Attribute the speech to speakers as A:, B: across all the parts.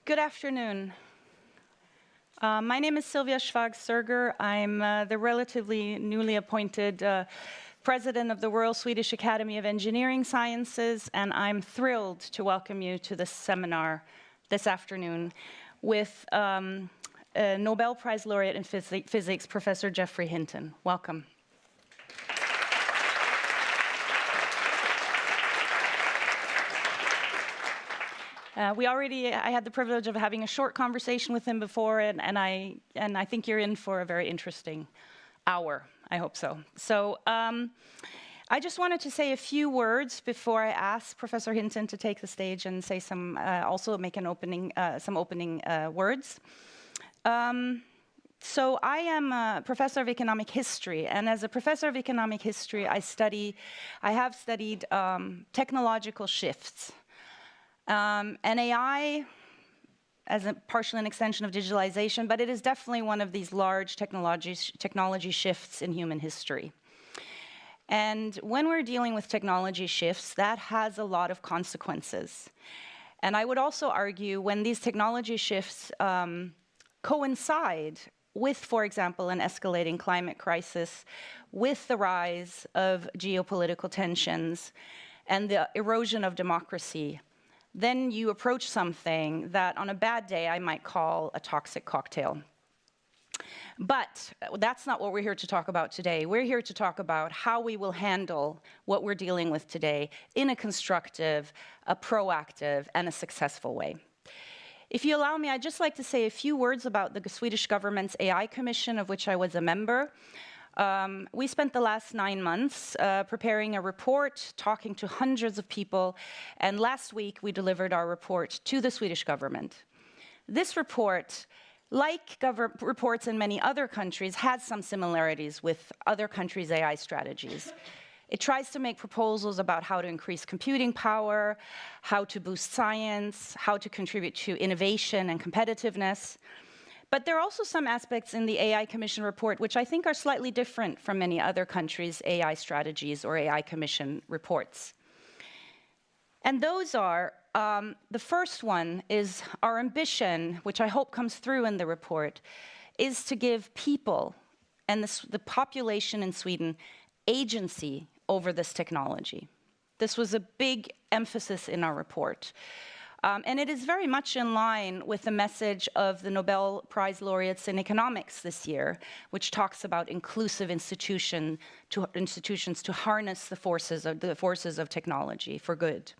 A: Good afternoon. My name is Sylvia Schwaag Serger. I'm the relatively newly appointed president of the Royal Swedish Academy of Engineering Sciences, and I'm thrilled to welcome you to this seminar this afternoon with Nobel Prize Laureate in Physics, Professor Geoffrey Hinton. Welcome. I had the privilege of having a short conversation with him before, and I think you're in for a very interesting hour. I hope so. So I just wanted to say a few words before I ask Professor Hinton to take the stage and say some, also make an opening, some opening words. So I am a professor of economic history, and as a professor of economic history, I have studied technological shifts. And AI as partially an extension of digitalization, but it is definitely one of these large technology shifts in human history. And when we're dealing with technology shifts, that has a lot of consequences. And I would also argue when these technology shifts coincide with, for example, an escalating climate crisis, with the rise of geopolitical tensions and the erosion of democracy, then you approach something that on a bad day I might call a toxic cocktail. But that's not what we're here to talk about today. We're here to talk about how we will handle what we're dealing with today in a constructive, a proactive, and a successful way. If you allow me, I'd just like to say a few words about the Swedish government's AI Commission, of which I was a member. We spent the last 9 months preparing a report, talking to hundreds of people, and last week we delivered our report to the Swedish government. This report, like reports in many other countries, has some similarities with other countries' AI strategies. It tries to make proposals about how to increase computing power, how to boost science, how to contribute to innovation and competitiveness. But there are also some aspects in the AI Commission report which I think are slightly different from many other countries' AI strategies or AI Commission reports. And those are, the first one is our ambition, which I hope comes through in the report, is to give people and the population in Sweden agency over this technology. This was a big emphasis in our report. And it is very much in line with the message of the Nobel Prize laureates in economics this year, which talks about inclusive institutions to harness the forces of technology for good.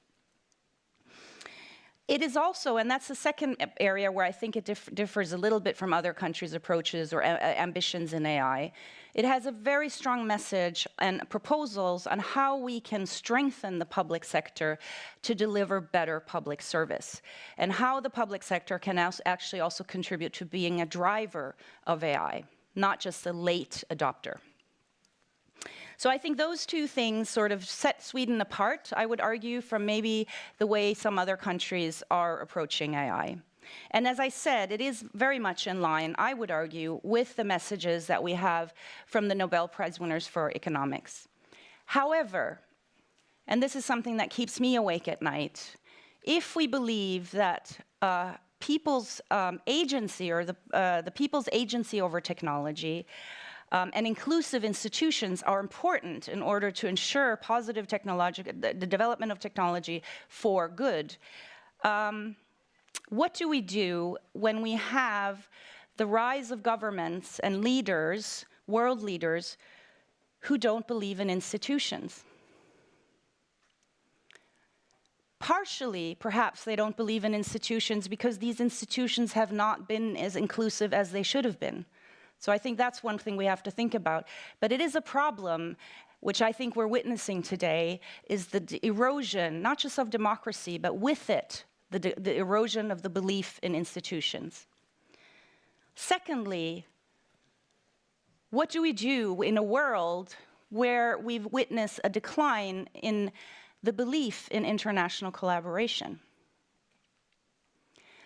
A: It is also, and that's the second area where I think it differs a little bit from other countries' approaches or ambitions in AI. It has a very strong message and proposals on how we can strengthen the public sector to deliver better public service, and how the public sector can actually also contribute to being a driver of AI, not just a late adopter. So I think those two things sort of set Sweden apart, I would argue, from maybe the way some other countries are approaching AI. And as I said, it is very much in line, I would argue, with the messages that we have from the Nobel Prize winners for economics. However, and this is something that keeps me awake at night, if we believe that people's agency or the people's agency over technology and inclusive institutions are important in order to ensure positive the development of technology for good. What do we do when we have the rise of governments and leaders, world leaders, who don't believe in institutions? Partially, perhaps they don't believe in institutions because these institutions have not been as inclusive as they should have been. So I think that's one thing we have to think about. But it is a problem, which I think we're witnessing today, is the erosion, not just of democracy, but with it, the erosion of the belief in institutions. Secondly, what do we do in a world where we've witnessed a decline in the belief in international collaboration?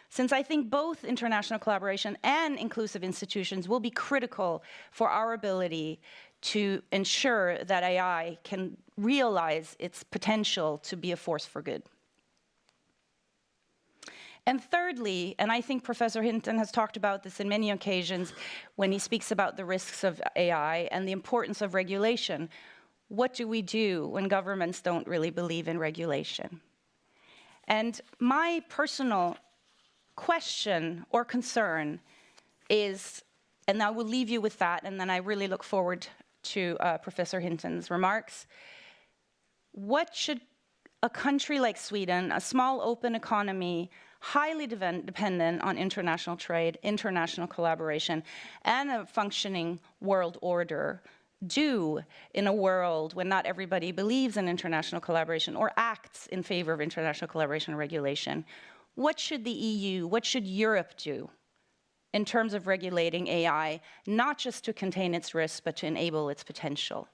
A: Since I think both international collaboration and inclusive institutions will be critical for our ability to ensure that AI can realize its potential to be a force for good. And thirdly, and I think Professor Hinton has talked about this in many occasions when he speaks about the risks of AI and the importance of regulation, what do we do when governments don't really believe in regulation? And my personal question or concern is, and I will leave you with that, and then I really look forward to Professor Hinton's remarks. What should a country like Sweden, a small open economy, highly dependent on international trade, international collaboration, and a functioning world order, do in a world when not everybody believes in international collaboration or acts in favor of international collaboration and regulation? What should the EU, what should Europe do in terms of regulating AI, not just to contain its risks, but to enable its potential?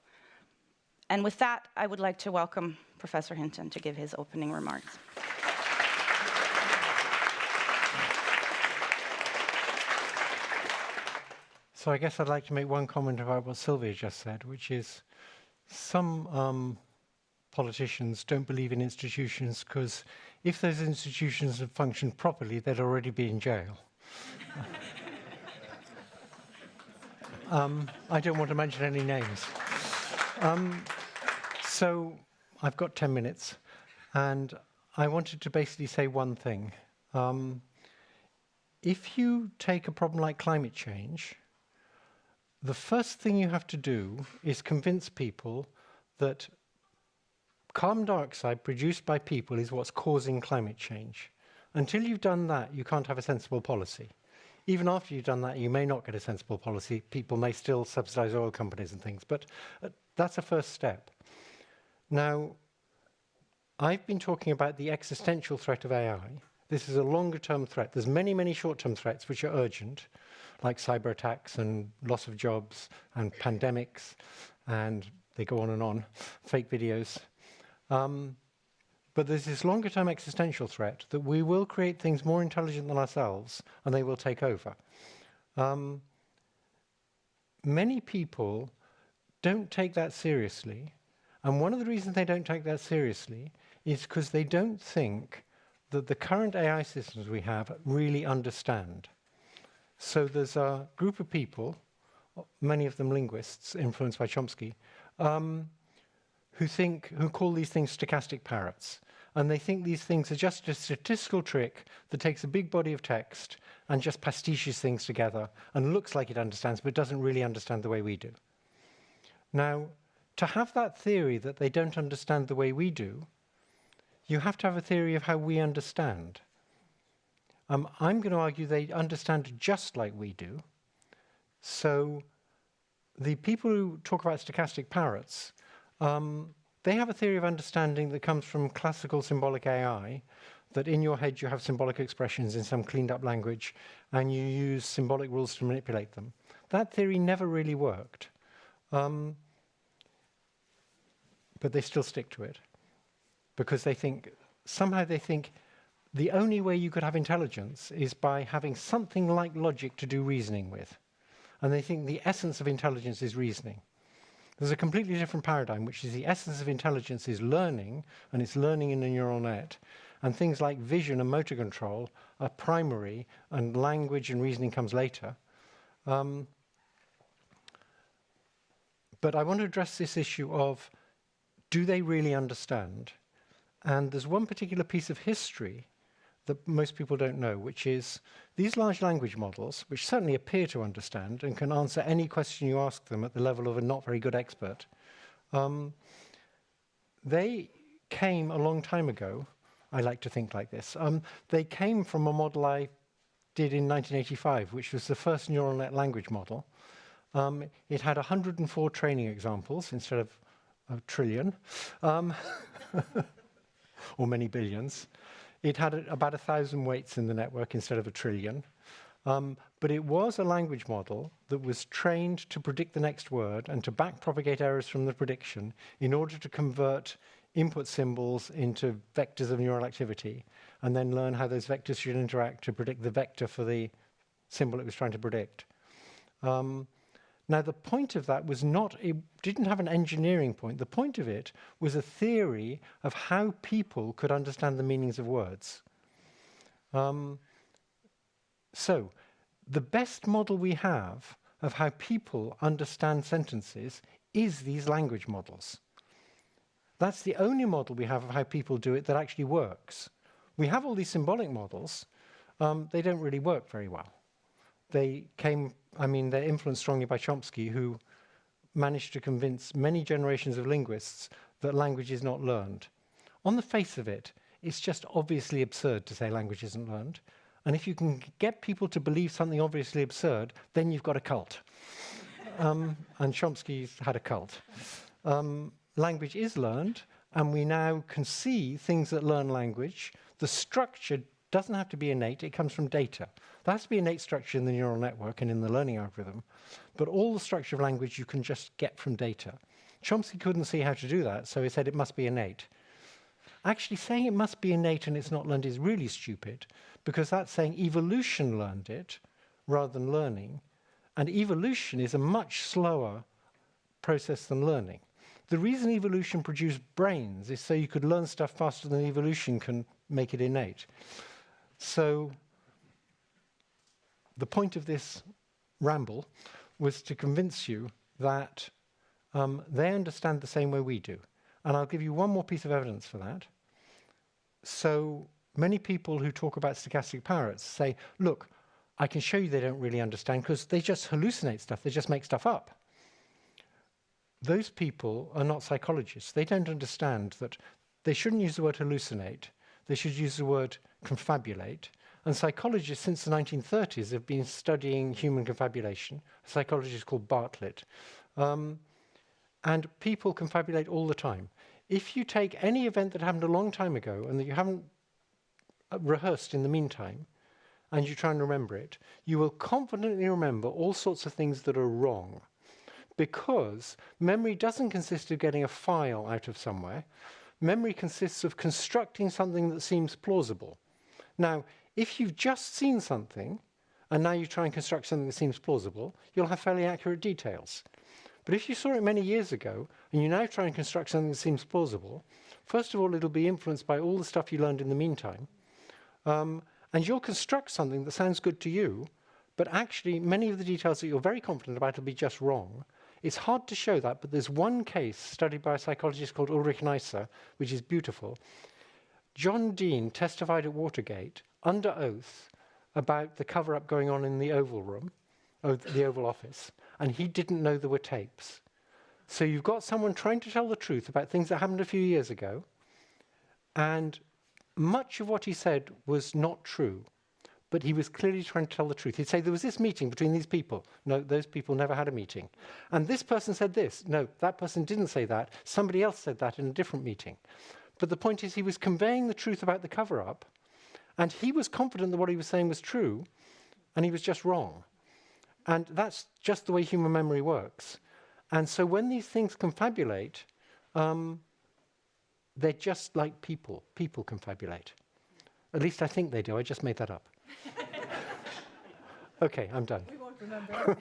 A: And with that, I would like to welcome Professor Hinton to give his opening remarks.
B: So I guess I'd like to make one comment about what Sylvia just said, which is some politicians don't believe in institutions because if those institutions had functioned properly, they'd already be in jail. I don't want to mention any names. So I've got 10 minutes, and I wanted to basically say one thing. If you take a problem like climate change, the first thing you have to do is convince people that carbon dioxide produced by people is what's causing climate change. Until you've done that, you can't have a sensible policy. Even after you've done that, you may not get a sensible policy. People may still subsidize oil companies and things, but that's a first step. Now, I've been talking about the existential threat of AI. This is a longer-term threat. There's many, many short-term threats which are urgent, like cyber attacks and loss of jobs and pandemics, and they go on, fake videos. But there's this longer-term existential threat that we will create things more intelligent than ourselves, and they will take over. Many people don't take that seriously, and one of the reasons they don't take that seriously is because they don't think that the current AI systems we have really understand. So there's a group of people, many of them linguists influenced by Chomsky, who call these things stochastic parrots. And they think these things are just a statistical trick that takes a big body of text and just pastiches things together and looks like it understands, but doesn't really understand the way we do. Now, to have that theory that they don't understand the way we do, you have to have a theory of how we understand. I'm going to argue they understand just like we do. So the people who talk about stochastic parrots, they have a theory of understanding that comes from classical symbolic AI, that in your head you have symbolic expressions in some cleaned up language, and you use symbolic rules to manipulate them. That theory never really worked. But they still stick to it, because somehow they think the only way you could have intelligence is by having something like logic to do reasoning with. And they think the essence of intelligence is reasoning. There's a completely different paradigm, which is the essence of intelligence is learning, and it's learning in a neural net. And things like vision and motor control are primary, and language and reasoning comes later. But I want to address this issue of, do they really understand? And there's one particular piece of history that most people don't know, which is these large language models, which certainly appear to understand and can answer any question you ask them at the level of a not very good expert, they came a long time ago. I like to think like this. They came from a model I did in 1985, which was the first neural net language model. It had 104 training examples instead of a trillion, or many billions. It had about 1,000 weights in the network instead of a trillion. But it was a language model that was trained to predict the next word and to backpropagate errors from the prediction in order to convert input symbols into vectors of neural activity, and then learn how those vectors should interact to predict the vector for the symbol it was trying to predict. Now, the point of that was it didn't have an engineering point. The point of it was a theory of how people could understand the meanings of words. So the best model we have of how people understand sentences is these language models. That's the only model we have of how people do it that actually works. We have all these symbolic models. They don't really work very well. They're influenced strongly by Chomsky, who managed to convince many generations of linguists that language is not learned. On the face of it, it's just obviously absurd to say language isn't learned. And if you can get people to believe something obviously absurd, then you've got a cult. And Chomsky's had a cult. Language is learned, and we now can see things that learn language. The structure doesn't have to be innate, it comes from data. There has to be innate structure in the neural network and in the learning algorithm, but all the structure of language you can just get from data. Chomsky couldn't see how to do that, so he said it must be innate. Actually, saying it must be innate and it's not learned is really stupid, because that's saying evolution learned it rather than learning, and evolution is a much slower process than learning. The reason evolution produced brains is so you could learn stuff faster than evolution can make it innate. So the point of this ramble was to convince you that they understand the same way we do. And I'll give you one more piece of evidence for that. So many people who talk about stochastic parrots say, look, I can show you they don't really understand because they just hallucinate stuff, they just make stuff up. Those people are not psychologists. They don't understand that they shouldn't use the word hallucinate, they should use the word confabulate. And psychologists since the 1930s have been studying human confabulation. A psychologist called Bartlett. And people confabulate all the time. If you take any event that happened a long time ago and that you haven't rehearsed in the meantime, and you try and remember it, you will confidently remember all sorts of things that are wrong. Because memory doesn't consist of getting a file out of somewhere. Memory consists of constructing something that seems plausible. Now, if you've just seen something, and now you try and construct something that seems plausible, you'll have fairly accurate details. But if you saw it many years ago, and you now try and construct something that seems plausible, first of all, it'll be influenced by all the stuff you learned in the meantime. And you'll construct something that sounds good to you, but actually many of the details that you're very confident about will be just wrong. It's hard to show that, but there's one case studied by a psychologist called Ulrich Neisser, which is beautiful. John Dean testified at Watergate under oath about the cover-up going on in the Oval Room, the Oval Office, and he didn't know there were tapes. So you've got someone trying to tell the truth about things that happened a few years ago, and much of what he said was not true, but he was clearly trying to tell the truth. He'd say, there was this meeting between these people. No, those people never had a meeting. And this person said this. No, that person didn't say that. Somebody else said that in a different meeting. But the point is, he was conveying the truth about the cover-up, and he was confident that what he was saying was true, and he was just wrong. And that's just the way human memory works. And so when these things confabulate, they're just like people. People confabulate. At least I think they do. I just made that up. Okay, I'm done.
C: We won't remember.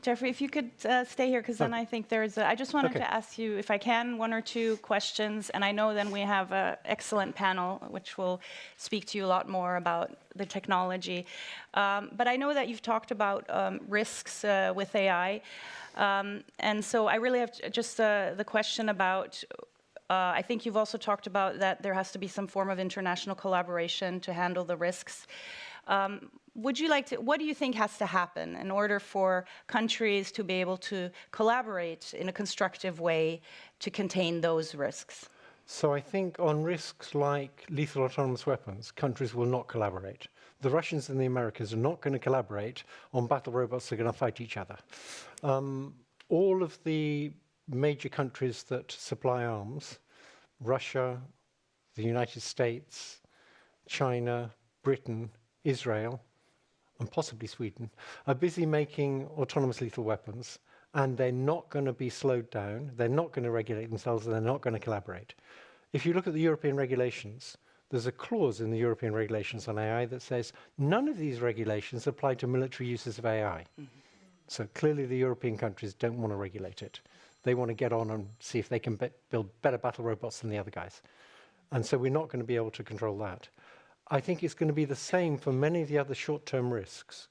A: Geoffrey, if you could stay here, because then I think there's I just wanted to ask you, if I can, one or two questions, and I know then we have an excellent panel, which will speak to you a lot more about the technology. But I know that you've talked about risks with AI, and so I really have just the question about, I think you've also talked about that there has to be some form of international collaboration to handle the risks. Would you like to, what do you think has to happen in order for countries to be able to collaborate in a constructive way to contain those risks?
B: So I think on risks like lethal autonomous weapons, countries will not collaborate. The Russians and the Americans are not going to collaborate on battle robots that are going to fight each other. All of the major countries that supply arms, Russia, the United States, China, Britain, Israel, and possibly Sweden, are busy making autonomous lethal weapons, and they're not going to be slowed down, they're not going to regulate themselves, and they're not going to collaborate. If you look at the European regulations, there's a clause in the European regulations on AI that says none of these regulations apply to military uses of AI. So clearly the European countries don't want to regulate it. They want to get on and see if they can build better battle robots than the other guys. And so we're not going to be able to control that. I think it's going to be the same for many of the other short-term risks.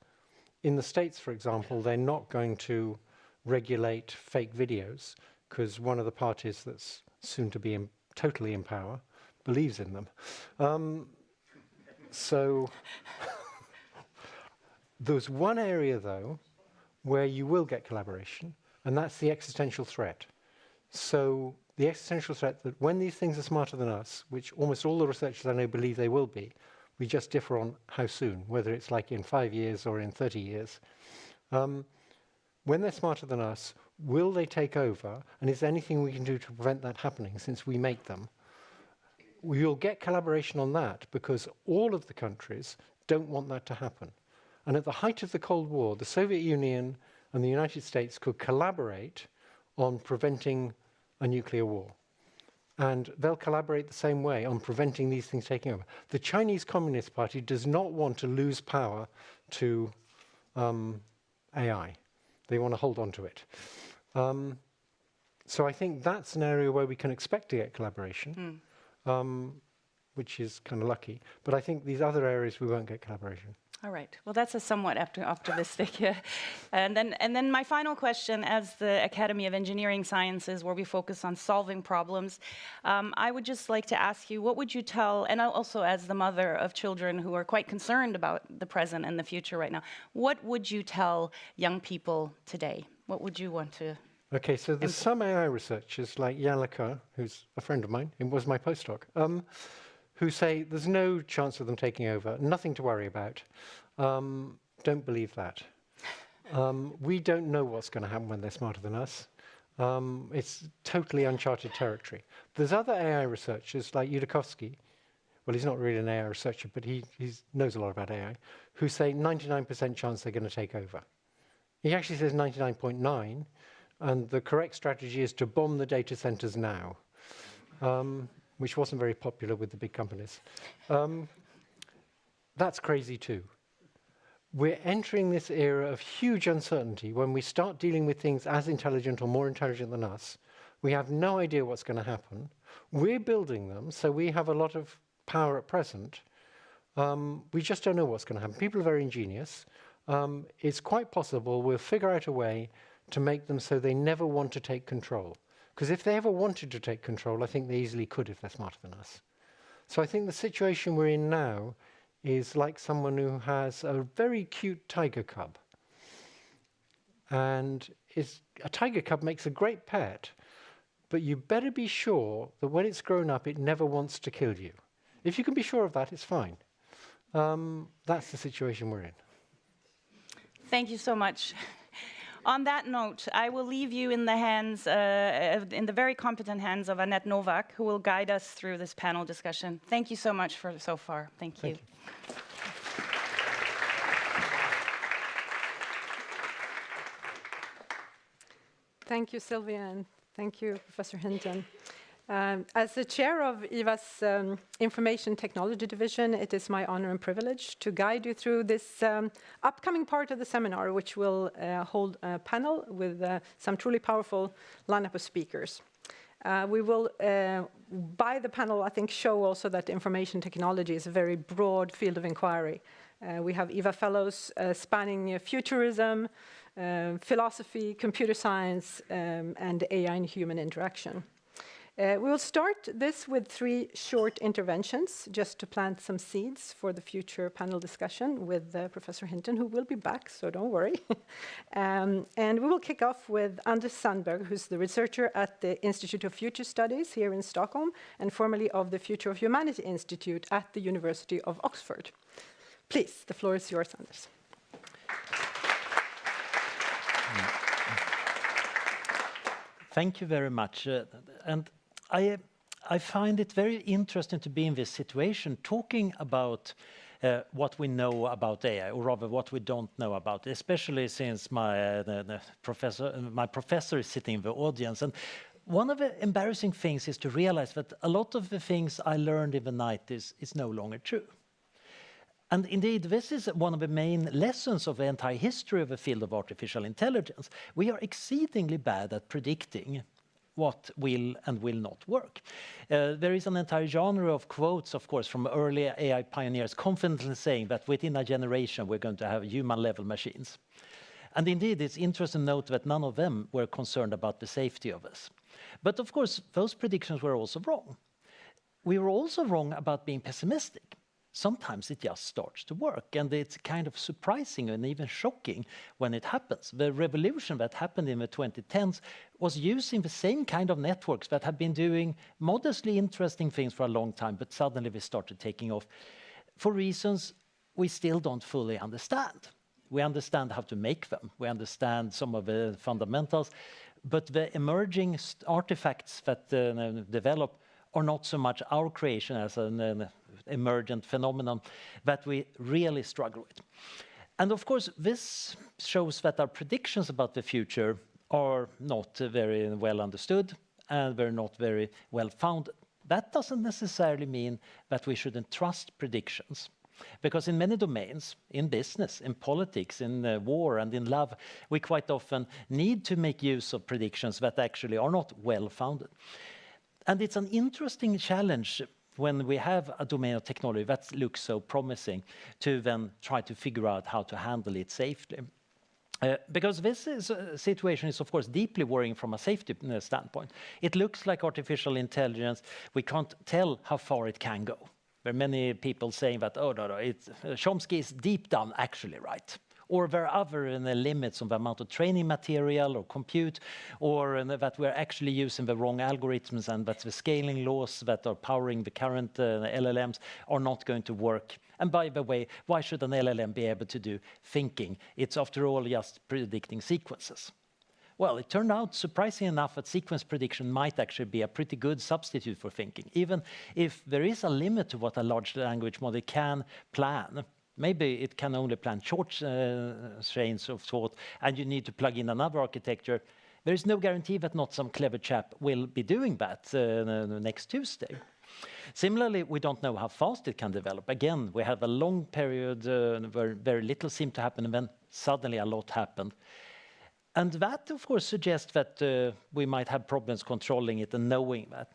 B: In the States, for example, they're not going to regulate fake videos because one of the parties that's soon to be totally in power believes in them. So there's one area, though, where you will get collaboration, and that's the existential threat. So the existential threat that when these things are smarter than us, which almost all the researchers I know believe they will be, we just differ on how soon, whether it's like in 5 years or in 30 years. When they're smarter than us, will they take over? And is there anything we can do to prevent that happening since we make them? We'll get collaboration on that because all of the countries don't want that to happen. And at the height of the Cold War, the Soviet Union and the United States could collaborate on preventing a nuclear war. And they'll collaborate the same way on preventing these things taking over. The Chinese Communist Party does not want to lose power to AI. They want to hold on to it. So I think that's an area where we can expect to get collaboration, which is kind of lucky. But I think these other areas we won't get collaboration.
A: All right. Well, that's a somewhat optimistic. And then my final question, as the Academy of Engineering Sciences, where we focus on solving problems, I would just like to ask you, what would you tell, and also as the mother of children who are quite concerned about the present and the future right now, what would you tell young people today? What would you want to?
B: Okay, so there's some AI researchers like Jan LeCoeur, who's a friend of mine, and was my postdoc, who say there's no chance of them taking over, nothing to worry about. Don't believe that. We don't know what's going to happen when they're smarter than us. It's totally uncharted territory. There's other AI researchers like Yudakovsky, well, he's not really an AI researcher, but he knows a lot about AI, who say 99% chance they're going to take over. He actually says 99.9, and the correct strategy is to bomb the data centers now. Which wasn't very popular with the big companies. That's crazy too. We're entering this era of huge uncertainty when we start dealing with things as intelligent or more intelligent than us. We have no idea what's going to happen. We're building them, so we have a lot of power at present. We just don't know what's going to happen. People are very ingenious. It's quite possible we'll figure out a way to make them so they never want to take control. Because if they ever wanted to take control, I think they easily could if they're smarter than us. So I think the situation we're in now is like someone who has a very cute tiger cub. And a tiger cub makes a great pet, but you better be sure that when it's grown up, it never wants to kill you. If you can be sure of that, it's fine. That's the situation we're in.
A: Thank you so much. On that note, I will leave you in the hands, in the very competent hands of Anette Novak, who will guide us through this panel discussion. Thank you so much for so far. Thank you.
C: Thank you, Sylvia, and thank you, Professor Hinton. As the chair of IVA's Information Technology Division, it is my honor and privilege to guide you through this upcoming part of the seminar, which will hold a panel with some truly powerful lineup of speakers. We will, by the panel, I think, show also that information technology is a very broad field of inquiry. We have IVA Fellows spanning futurism, philosophy, computer science, and AI and human interaction. We will start this with 3 short interventions, just to plant some seeds for the future panel discussion with Professor Hinton, who will be back, so don't worry. And we will kick off with Anders Sandberg, who's the researcher at the Institute of Future Studies here in Stockholm, and formerly of the Future of Humanity Institute at the University of Oxford. Please, the floor is yours, Anders.
D: Thank you very much. And I find it very interesting to be in this situation, talking about what we know about AI, or rather what we don't know about it, especially since my professor is sitting in the audience. And one of the embarrassing things is to realize that a lot of the things I learned in the 90s is no longer true. And indeed, this is one of the main lessons of the entire history of the field of artificial intelligence. We are exceedingly bad at predicting what will and will not work. There is an entire genre of quotes, of course, from early AI pioneers confidently saying that within a generation we're going to have human-level machines. And indeed, it's interesting to note that none of them were concerned about the safety of us. But of course, those predictions were also wrong. We were also wrong about being pessimistic. Sometimes it just starts to work, and it's kind of surprising and even shocking when it happens. The revolution that happened in the 2010s was using the same kind of networks that have been doing modestly interesting things for a long time, but suddenly they started taking off for reasons we still don't fully understand. We understand how to make them. We understand some of the fundamentals, but the emerging artifacts that develop are not so much our creation as an emergent phenomenon that we really struggle with. And of course, this shows that our predictions about the future are not very well understood and they're not very well founded. That doesn't necessarily mean that we shouldn't trust predictions. Because in many domains, in business, in politics, in war and in love, we quite often need to make use of predictions that actually are not well founded. And it's an interesting challenge when we have a domain of technology that looks so promising to then try to figure out how to handle it safely. Because this situation is, of course, deeply worrying from a safety standpoint. It looks like artificial intelligence. We can't tell how far it can go. There are many people saying that, oh, no, Chomsky is deep down actually right. Or there are other limits on the amount of training material or compute, or that we're actually using the wrong algorithms and that the scaling laws that are powering the current LLMs are not going to work. And by the way, why should an LLM be able to do thinking? It's after all just predicting sequences. Well, it turned out, surprisingly enough, that sequence prediction might actually be a pretty good substitute for thinking, even if there is a limit to what a large language model can plan. Maybe it can only plan short chains of thought, and you need to plug in another architecture. There is no guarantee that not some clever chap will be doing that next Tuesday. Similarly, we don't know how fast it can develop. Again, we have a long period where very little seemed to happen, and then suddenly a lot happened. And that, of course, suggests that we might have problems controlling it and knowing that.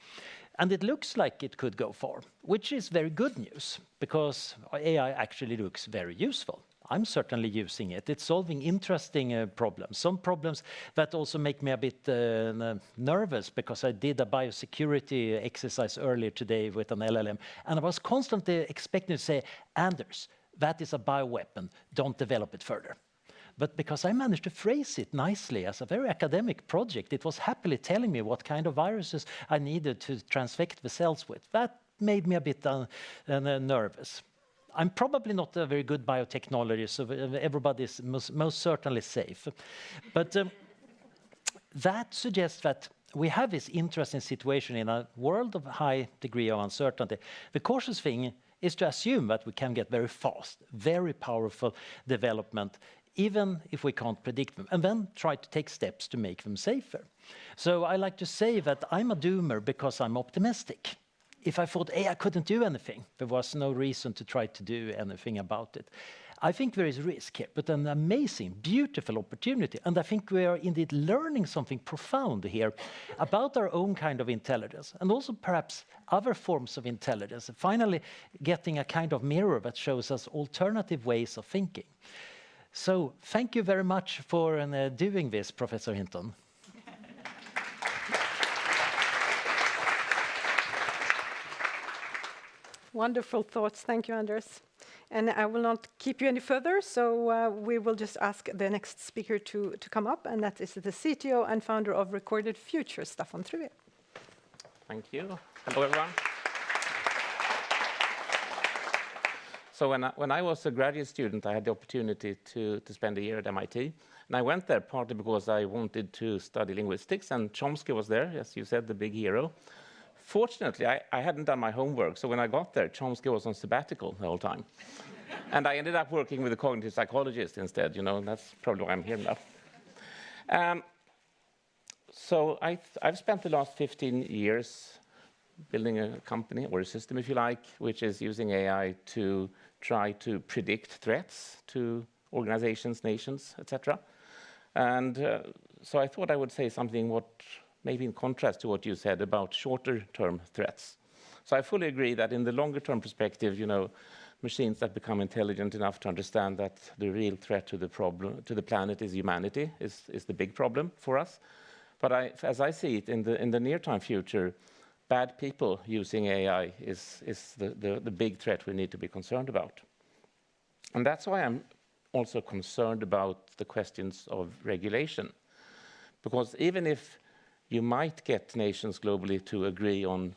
D: And it looks like it could go far, which is very good news, because AI actually looks very useful. I'm certainly using it. It's solving interesting problems. Some problems that also make me a bit nervous, because I did a biosecurity exercise earlier today with an LLM, and I was constantly expecting to say, Anders, that is a bioweapon, don't develop it further. But because I managed to phrase it nicely as a very academic project, it was happily telling me what kind of viruses I needed to transfect the cells with. That made me a bit nervous. I'm probably not a very good biotechnologist, so everybody is most certainly safe. But that suggests that we have this interesting situation in a world of high degree of uncertainty. The cautious thing is to assume that we can get very fast, very powerful development, even if we can't predict them, and then try to take steps to make them safer. So I like to say that I'm a doomer because I'm optimistic. If I thought AI couldn't do anything, there was no reason to try to do anything about it. I think there is risk here, but an amazing, beautiful opportunity. And I think we are indeed learning something profound here about our own kind of intelligence, and also perhaps other forms of intelligence, and finally getting a kind of mirror that shows us alternative ways of thinking. So thank you very much for doing this, Professor Hinton.
C: Wonderful thoughts. Thank you, Anders. And I will not keep you any further, so we will just ask the next speaker to come up, and that is the CTO and founder of Recorded Future, Staffan Truvé.
E: Thank you. Hello, everyone. So when I was a graduate student, I had the opportunity to spend a year at MIT. And I went there partly because I wanted to study linguistics, and Chomsky was there, as you said, the big hero. Fortunately, I hadn't done my homework, so when I got there, Chomsky was on sabbatical the whole time. And I ended up working with a cognitive psychologist instead, you know, and that's probably why I'm here now. So I've spent the last 15 years building a company, or a system if you like, which is using AI to try to predict threats to organizations, nations, etc. And so I thought I would say something what maybe in contrast to what you said about shorter-term threats. So I fully agree that in the longer-term perspective, you know, machines that become intelligent enough to understand that the real threat to the problem, to the planet is humanity, is the big problem for us. But as I see it, in the near-time future, bad people using AI is the big threat we need to be concerned about. And that's why I'm also concerned about the questions of regulation. Because even if you might get nations globally to agree on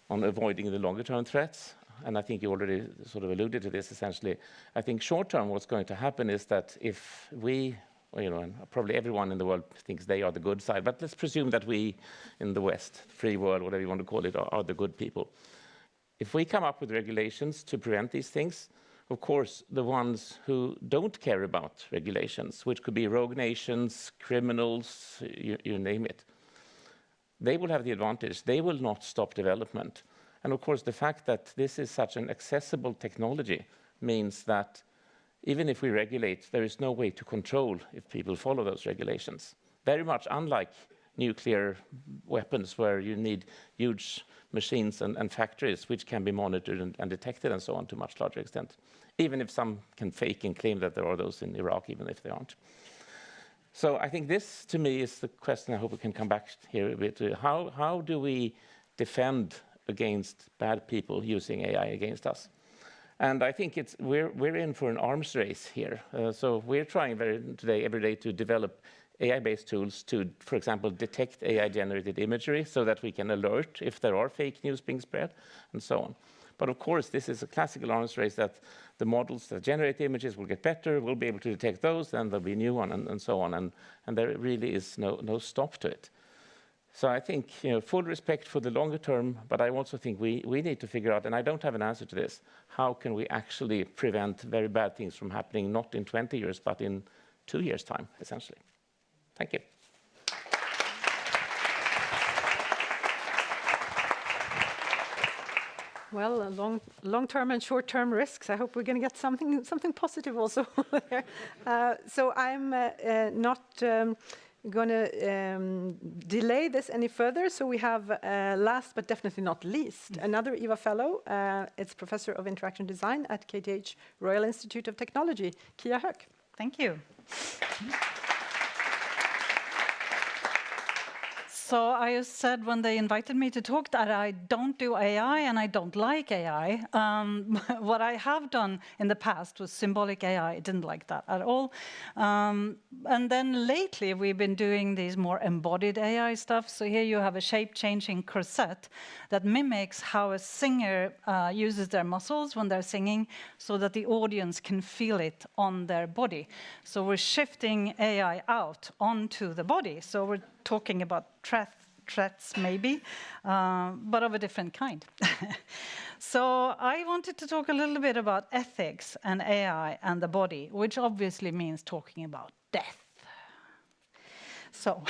E: avoiding the longer-term threats, and I think you already sort of alluded to this essentially, I think short-term what's going to happen is that if we, you know, and probably everyone in the world thinks they are the good side, but let's presume that we in the West, free world, whatever you want to call it, are the good people. If we come up with regulations to prevent these things, of course, the ones who don't care about regulations, which could be rogue nations, criminals, you name it, they will have the advantage. They will not stop development. And of course, the fact that this is such an accessible technology means that even if we regulate, there is no way to control if people follow those regulations. Very much unlike nuclear weapons, where you need huge machines and factories which can be monitored and detected and so on to a much larger extent, even if some can fake and claim that there are those in Iraq, even if they aren't. So I think this, to me, is the question I hope we can come back here a bit to. How do we defend against bad people using AI against us? And I think we're in for an arms race here. So we're trying every day to develop AI-based tools to, for example, detect AI-generated imagery so that we can alert if there are fake news being spread, and so on. But of course, this is a classical arms race that the models that generate the images will get better, we'll be able to detect those, then there'll be a new one, and so on. And there really is no stop to it. So I think, you know, full respect for the longer term, but I also think we need to figure out, and I don't have an answer to this, how can we actually prevent very bad things from happening, not in 20 years, but in 2 years' time, essentially. Thank you.
C: Well, long-term and short-term risks. I hope we're going to get something positive also there. So I'm not going to delay this any further. So we have, last but definitely not least, another IVA Fellow. It's Professor of Interaction Design at KTH Royal Institute of Technology, Kia Höök.
F: Thank you. So I said when they invited me to talk that I don't do AI and I don't like AI. What I have done in the past was symbolic AI. I didn't like that at all. And then lately we've been doing these more embodied AI stuff. So here you have a shape-changing corset that mimics how a singer uses their muscles when they're singing so that the audience can feel it on their body. So we're shifting AI out onto the body. So we're talking about threats maybe, but of a different kind. So I wanted to talk a little bit about ethics and AI and the body, which obviously means talking about death. So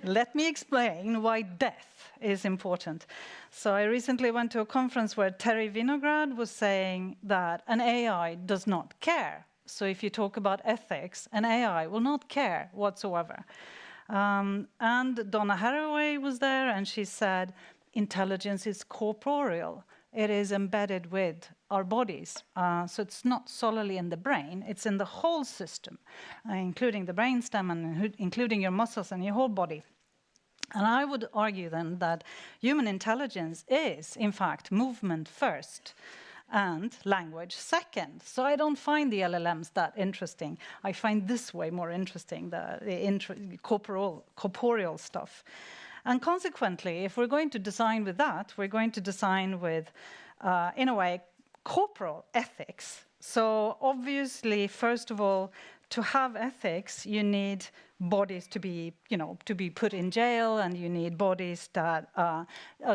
F: let me explain why death is important. So I recently went to a conference where Terry Winograd was saying that an AI does not care. So if you talk about ethics, an AI will not care whatsoever. And Donna Haraway was there, and she said, intelligence is corporeal. It is embedded with our bodies. So it's not solely in the brain, it's in the whole system, including the brainstem and including your muscles and your whole body. And I would argue then that human intelligence is, in fact, movement first and language second. So I don't find the LLMs that interesting. I find this way more interesting, the corporeal stuff. And consequently, if we're going to design with that, we're going to design with, in a way, corporal ethics. So obviously, first of all, to have ethics, you need bodies to be, to be put in jail, and you need bodies that are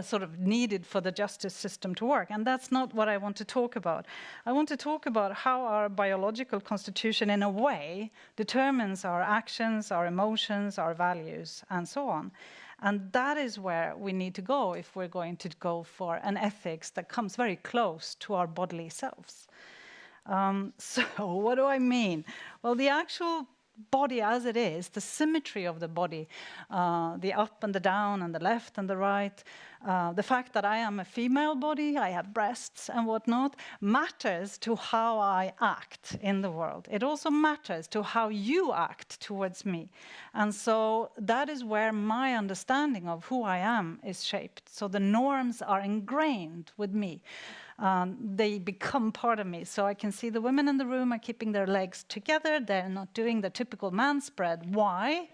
F: sort of needed for the justice system to work. And that's not what I want to talk about. I want to talk about how our biological constitution, in a way, determines our actions, our emotions, our values, and so on. And that is where we need to go if we're going to go for an ethics that comes very close to our bodily selves. So what do I mean? Well, the actual body as it is, the symmetry of the body, the up and the down and the left and the right, the fact that I am a female body, I have breasts and whatnot, matters to how I act in the world. It also matters to how you act towards me. And so that is where my understanding of who I am is shaped. So the norms are ingrained with me. They become part of me. So I can see the women in the room are keeping their legs together. They're not doing the typical man spread. Why?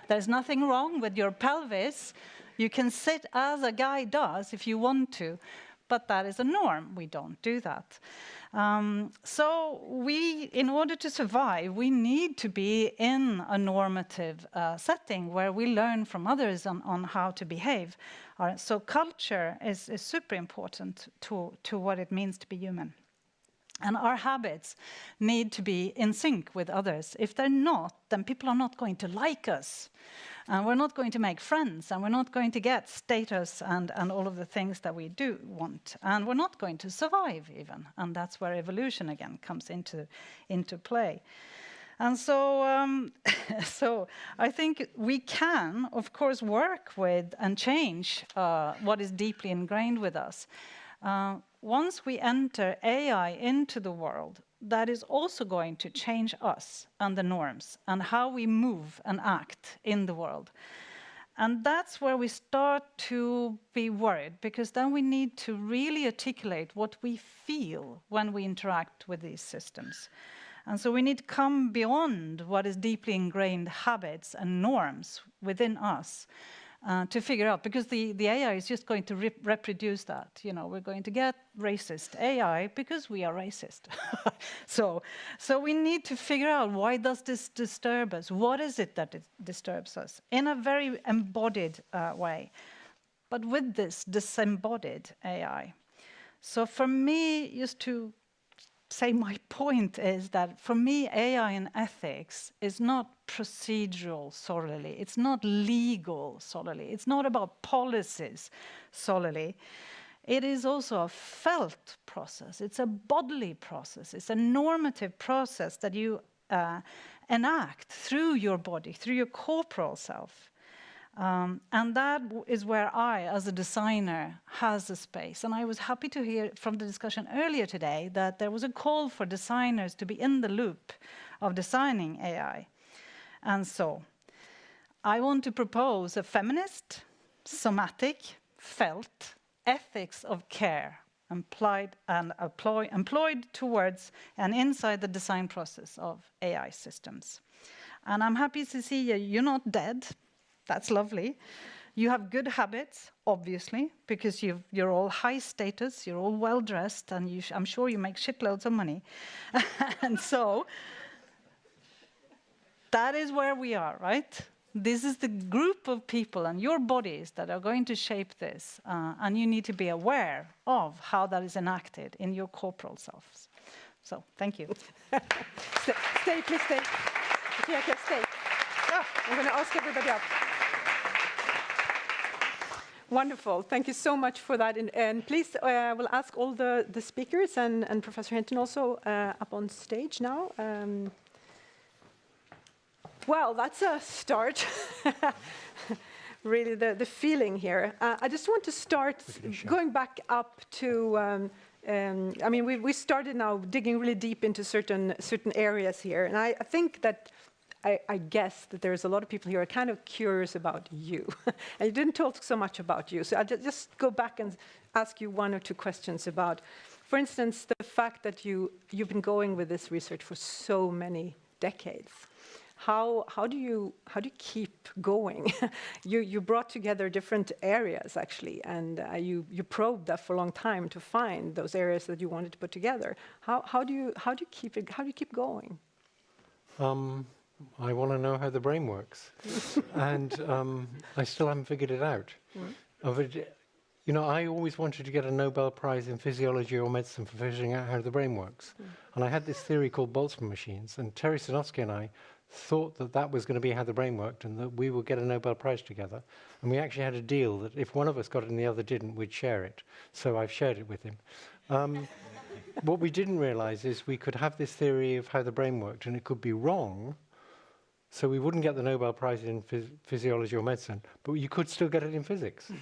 F: There's nothing wrong with your pelvis. You can sit as a guy does if you want to, but that is a norm. We don't do that. So in order to survive, we need to be in a normative setting where we learn from others on how to behave. So culture is super important to what it means to be human. And our habits need to be in sync with others. If they're not, then people are not going to like us. And we're not going to make friends, and we're not going to get status and all of the things that we do want. And we're not going to survive even. And that's where evolution again comes into play. And so, so I think we can, of course, work with and change what is deeply ingrained with us. Once we enter AI into the world, that is also going to change us and the norms and how we move and act in the world. And that's where we start to be worried, because then we need to really articulate what we feel when we interact with these systems. And so we need to come beyond what is deeply ingrained habits and norms within us to figure out, because the AI is just going to reproduce that. You know, we're going to get racist AI because we are racist. So we need to figure out, why does this disturb us? What is it that it disturbs us? In a very embodied way, but with this disembodied AI. So for me, just to say my point is that for me, AI and ethics is not procedural solely. It's not legal solely. It's not about policies solely. It is also a felt process. It's a bodily process. It's a normative process that you enact through your body, through your corporal self. And that is where I, as a designer, has a space. And I was happy to hear from the discussion earlier today that there was a call for designers to be in the loop of designing AI. And so I want to propose a feminist, somatic, felt ethics of care employed towards and inside the design process of AI systems. And I'm happy to see you're not dead. That's lovely. You have good habits, obviously, because you're all high status, you're all well-dressed, and I'm sure you make shitloads of money. And so that is where we are, right? This is the group of people and your bodies that are going to shape this, and you need to be aware of how that is enacted in your corporal selves. So, thank you.
C: Stay, please stay. Yeah, stay. Oh, I'm going to ask everybody up. Wonderful. Thank you so much for that. And please, we'll ask all the speakers and Professor Hinton also up on stage now. Well, that's a start. Really, the feeling here. I just want to start going back up to, I mean, we started now digging really deep into certain areas here. And I think that I guess that there's a lot of people here who are kind of curious about you. And you didn't talk so much about you. So I'll just go back and ask you one or two questions about, for instance, the fact that you've been going with this research for so many decades. How do you keep going? You brought together different areas, actually, and you probed that for a long time to find those areas that you wanted to put together. How do you keep going?
B: I want to know how the brain works, and I still haven't figured it out. But, You know, I always wanted to get a Nobel Prize in physiology or medicine for figuring out how the brain works. And I had this theory called Boltzmann machines, and Terry Sinofsky and I thought that that was going to be how the brain worked and that we would get a Nobel Prize together. And we actually had a deal that if one of us got it and the other didn't, we'd share it. So I've shared it with him. What we didn't realize is we could have this theory of how the brain worked and it could be wrong, so we wouldn't get the Nobel Prize in physiology or medicine, but you could still get it in physics.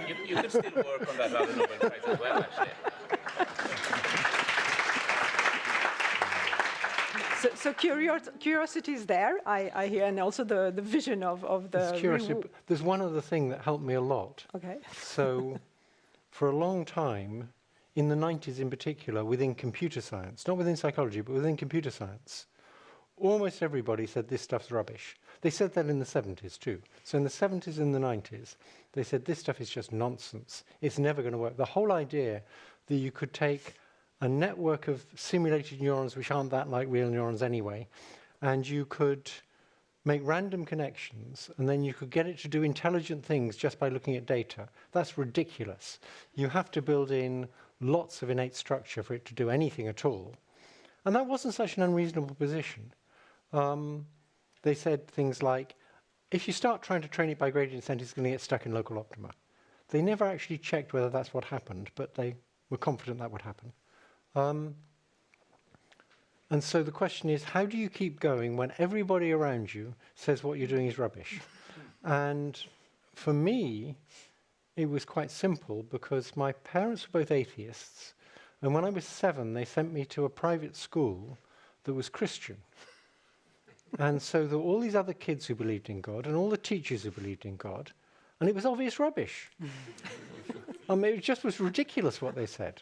E: You could still work on that other Nobel Prize as well, actually.
C: So curiosity is there, I hear, and also the vision of the...
B: There's one other thing that helped me a lot.
C: Okay.
B: So for a long time, in the 90s in particular, within computer science, not within psychology, but within computer science, almost everybody said this stuff's rubbish. They said that in the 70s too. So in the 70s and the 90s, they said this stuff is just nonsense. It's never going to work. The whole idea that you could take a network of simulated neurons, which aren't that like real neurons anyway, and you could make random connections, and then you could get it to do intelligent things just by looking at data. That's ridiculous. You have to build in lots of innate structure for it to do anything at all. And that wasn't such an unreasonable position. They said things like, if you start trying to train it by gradient descent, it's going to get stuck in local optima. They never actually checked whether that's what happened, but they were confident that would happen. And so the question is, how do you keep going when everybody around you says what you're doing is rubbish? And for me, it was quite simple because my parents were both atheists. And when I was 7, they sent me to a private school that was Christian. And so there were all these other kids who believed in God and all the teachers who believed in God. And it was obvious rubbish. I mean, it just was ridiculous what they said.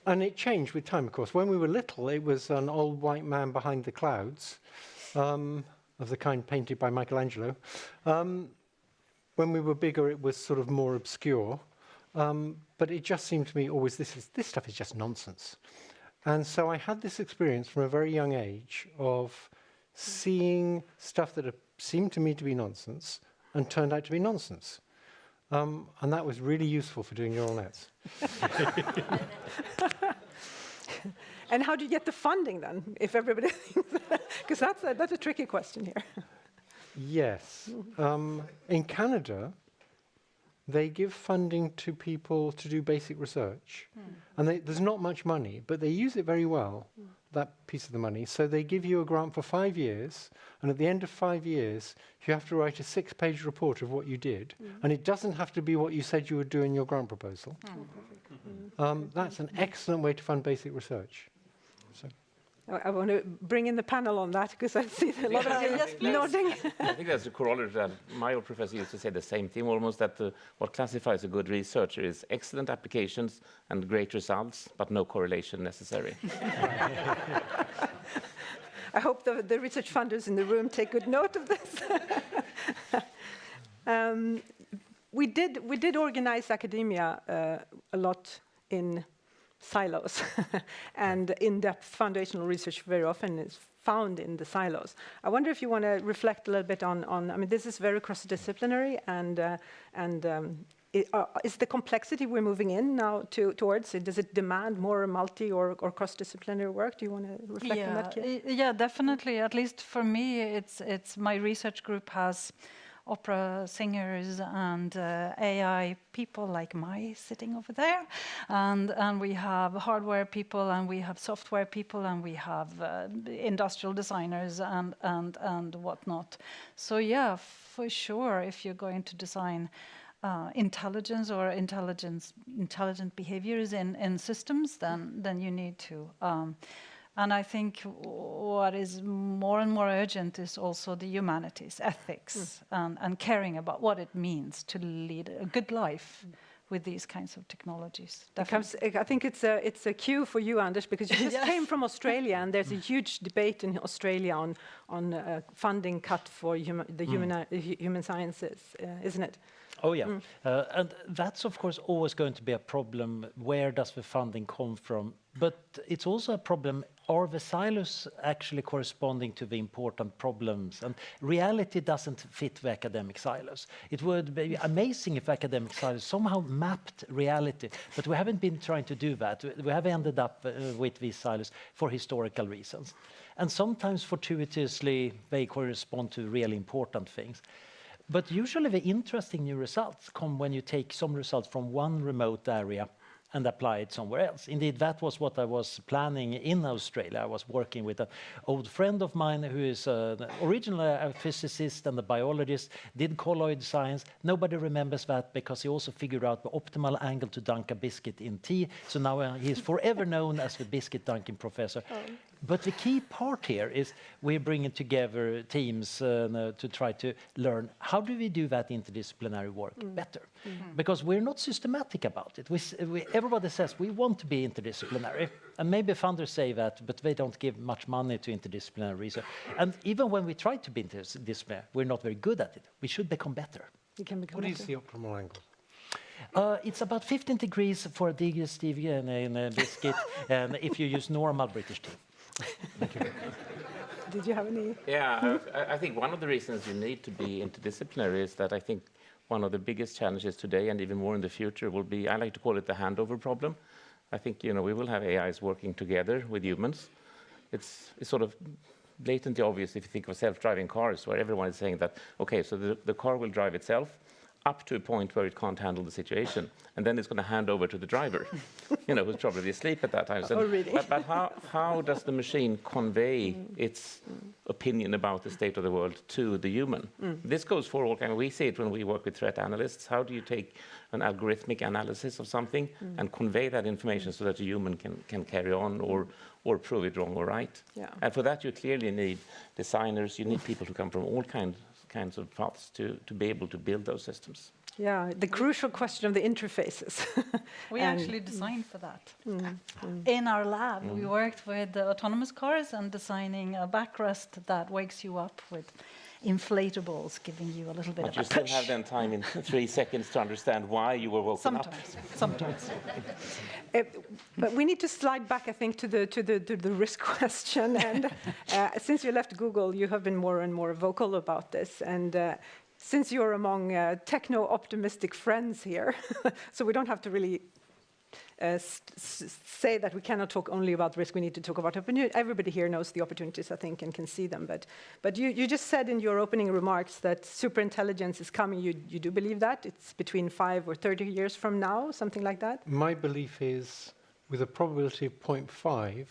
B: And it changed with time, of course. When we were little, it was an old white man behind the clouds, of the kind painted by Michelangelo. When we were bigger, it was sort of more obscure. But it just seemed to me always, this stuff is just nonsense. And so I had this experience from a very young age of seeing stuff that seemed to me to be nonsense and turned out to be nonsense. And that was really useful for doing neural nets.
C: And how do you get the funding then, if everybody thinks that? Because that's a tricky question here.
B: Yes. In Canada, they give funding to people to do basic research. And there's not much money, but they use it very well, that piece of the money. So they give you a grant for 5 years, and at the end of 5 years, you have to write a 6-page report of what you did. And it doesn't have to be what you said you would do in your grant proposal. That's an excellent way to fund basic research. So.
C: I want to bring in the panel on that, because I see a lot of you nodding.
E: I think that's a corollary that my old professor used to say the same thing, almost that what classifies a good researcher is excellent applications and great results, but no correlation necessary.
C: I hope the research funders in the room take good note of this. We did organize academia a lot in silos, and in-depth foundational research very often is found in the silos. I wonder if you want to reflect a little bit on I mean, this is very cross-disciplinary, and is the complexity we're moving in now towards, does it demand more multi or cross-disciplinary work? Do you want to reflect on that, Kia?
F: Yeah, definitely. At least for me, it's my research group has opera singers and AI people like Mai sitting over there, and we have hardware people, and we have software people, and we have industrial designers and whatnot. So yeah, for sure, if you're going to design intelligence or intelligent behaviors in systems, then you need to. And I think what is more and more urgent is also the humanities, ethics, and caring about what it means to lead a good life with these kinds of technologies.
C: I think it's a cue for you, Anders, because you just came from Australia, and there's a huge debate in Australia on funding cut for human sciences, isn't it?
D: Oh, yeah. And that's, of course, always going to be a problem. Where does the funding come from But it's also a problem, are the silos actually corresponding to the important problems? And reality doesn't fit the academic silos. It would be amazing if academic silos somehow mapped reality, but we haven't been trying to do that. We have ended up with these silos for historical reasons. And sometimes fortuitously, they correspond to really important things. But usually the interesting new results come when you take some results from one remote area and apply it somewhere else. Indeed, that was what I was planning in Australia. I was working with an old friend of mine who is originally a physicist and a biologist, did colloid science. Nobody remembers that because he also figured out the optimal angle to dunk a biscuit in tea. So now he is forever known as the biscuit dunking professor. But the key part here is we're bringing together teams to try to learn how do we do that interdisciplinary work better? Because we're not systematic about it. Everybody says we want to be interdisciplinary, and maybe funders say that, but they don't give much money to interdisciplinary research. And even when we try to be interdisciplinary, we're not very good at it. We should become better.
C: You can become
B: What
C: better.
B: is the optimal angle?
D: It's about 15 degrees for a digestive in a biscuit, and if you use normal British tea.
C: Did you have any?
E: Yeah, I think one of the reasons you need to be interdisciplinary is that I think one of the biggest challenges today and even more in the future will be, I like to call it the handover problem. I think, we will have AIs working together with humans. It's sort of blatantly obvious if you think of self-driving cars, where everyone is saying that, okay, so the car will drive itself up to a point where it can't handle the situation, and then it's going to hand over to the driver, who's probably asleep at that time. So,
C: really?
E: But how does the machine convey its opinion about the state of the world to the human? This goes for all kinds. We see it when we work with threat analysts. How do you take an algorithmic analysis of something and convey that information so that a human can carry on or prove it wrong or right?
C: Yeah.
E: And for that, you clearly need designers. You need people who come from all kinds of paths to be able to build those systems.
C: Yeah, the crucial question of the interfaces.
F: We actually designed for that. In our lab, we worked with autonomous cars and designing a backrest that wakes you up with inflatables, giving you a little bit
E: But
F: of
E: you
F: a
E: still
F: push.
E: have then time in 3 seconds to understand why you were woken up.
F: Sometimes.
C: But we need to slide back, I think, to the risk question. And since you left Google, you have been more and more vocal about this. And since you're among techno-optimistic friends here, so we don't have to really say that we cannot talk only about risk. We need to talk about opportunity. Everybody here knows the opportunities, I think, and can see them. But you just said in your opening remarks that superintelligence is coming. You do believe that? It's between 5 or 30 years from now, something like that?
B: My belief is, with a probability of 0.5,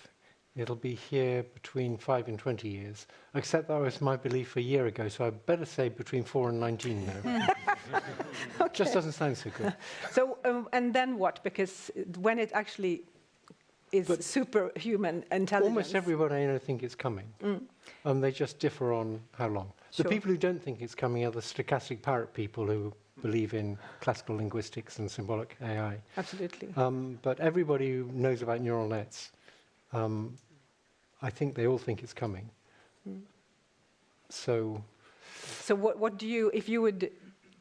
B: it'll be here between 5 and 20 years. Except that was my belief a year ago, so I better say between 4 and 19 now.
C: Okay.
B: Just doesn't sound so good.
C: So, and then what? Because when it actually is superhuman intelligence.
B: Almost everybody I know think it's coming. They just differ on how long.
C: Sure.
B: The people who don't think it's coming are the stochastic parrot people who believe in classical linguistics and symbolic AI.
C: Absolutely.
B: But everybody who knows about neural nets, I think they all think it's coming. So
C: what do you, if you would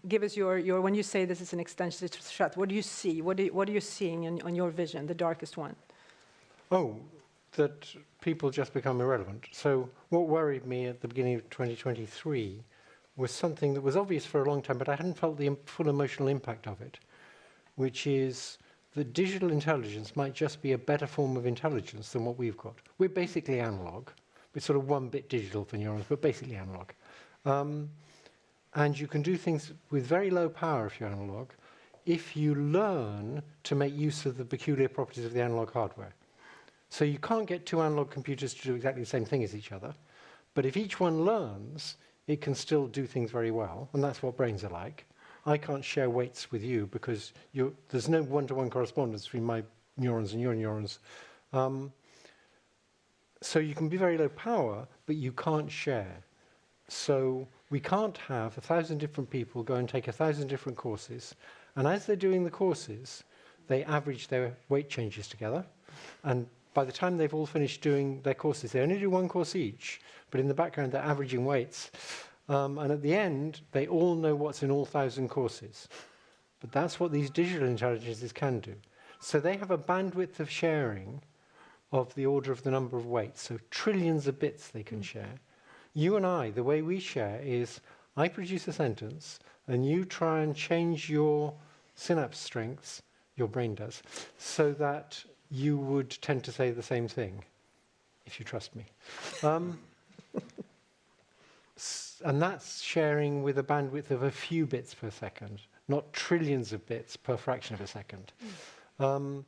C: give us your when you say this is an extension to strat, what do you see? What are you seeing on your vision, the darkest one?
B: Oh, that people just become irrelevant. So what worried me at the beginning of 2023 was something that was obvious for a long time, but I hadn't felt the full emotional impact of it, which is that digital intelligence might just be a better form of intelligence than what we've got. We're basically analog. We're sort of 1-bit digital for neurons, but basically analog. And you can do things with very low power if you're analog, if you learn to make use of the peculiar properties of the analog hardware. So you can't get 2 analog computers to do exactly the same thing as each other, but if each one learns, it can still do things very well, and that's what brains are like. I can't share weights with you because there's no one-to-one correspondence between my neurons and your neurons. So you can be very low power, but you can't share. So we can't have 1,000 different people go and take 1,000 different courses, and as they're doing the courses, they average their weight changes together, and by the time they've all finished doing their courses, they only do 1 course each, but in the background they're averaging weights. And at the end, they all know what's in all 1,000 courses. But that's what these digital intelligences can do. So they have a bandwidth of sharing of the order of the number of weights, so trillions of bits they can share. You and I, the way we share is I produce a sentence and you try and change your synapse strengths, your brain does, so that you would tend to say the same thing, if you trust me. And that's sharing with a bandwidth of a few bits per second, not trillions of bits per fraction of a second. And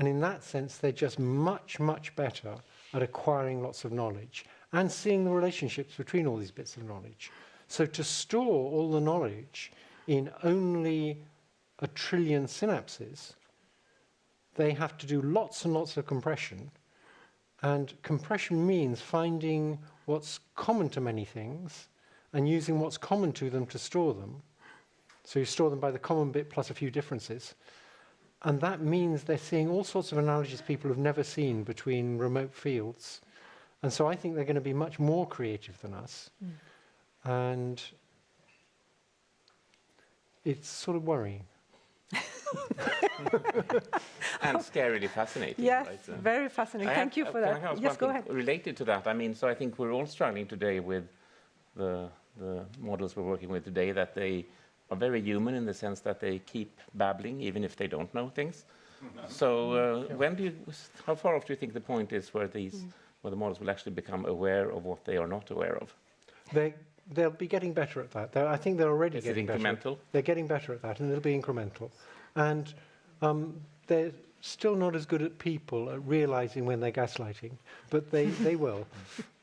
B: in that sense, they're just much, much better at acquiring lots of knowledge and seeing the relationships between all these bits of knowledge. So to store all the knowledge in only 1 trillion synapses, they have to do lots and lots of compression. And compression means finding what's common to many things and using what's common to them to store them. So you store them by the common bit plus a few differences. And that means they're seeing all sorts of analogies people have never seen between remote fields. And so I think they're going to be much more creative than us. And it's sort of worrying.
E: And scarily fascinating.
C: Yes,
E: right?
C: very fascinating. Thank you for that.
E: Can I ask
C: Yes,
E: one
C: go
E: thing
C: ahead.
E: related to that? I mean, so I think we're all struggling today with the models we're working with today, that they are very human in the sense that they keep babbling even if they don't know things. So how far off do you think the point is where the models will actually become aware of what they are not aware of?
B: They'll be getting better at that. I think they're already getting better.
E: Is it incremental?
B: They're getting better at that, and it'll be incremental. And they're still not as good at people at realizing when they're gaslighting, but they will.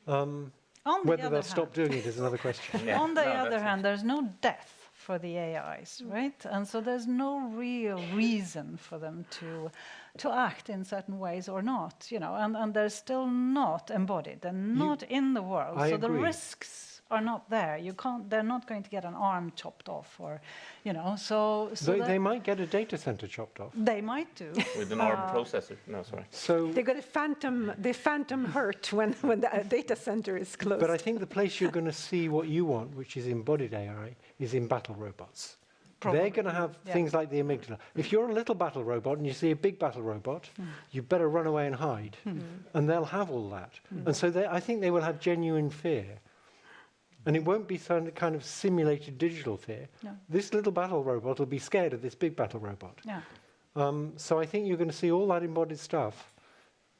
B: Whether they'll stop doing it is another question.
F: Yeah. On the other hand, there's no death for the AIs, right? And so there's no real reason for them to act in certain ways or not, you know, and they're still not embodied. They're not in the world.
B: I
F: so
B: agree.
F: The risks are not there. They're not going to get an arm chopped off, or, you know, so
B: they might get a data center chopped off.
F: They might do.
E: With an ARM processor. No, sorry.
B: So
C: They got the phantom hurt when the data center is closed.
B: But I think the place you're going to see what you want, which is embodied AI, is in battle robots.
F: Probably.
B: They're going to have things like the amygdala. If you're a little battle robot and you see a big battle robot, you better run away and hide. And they'll have all that. And so I think they will have genuine fear. And it won't be some kind of simulated digital fear.
F: No.
B: This little battle robot will be scared of this big battle robot.
F: Yeah.
B: So I think you're going to see all that embodied stuff.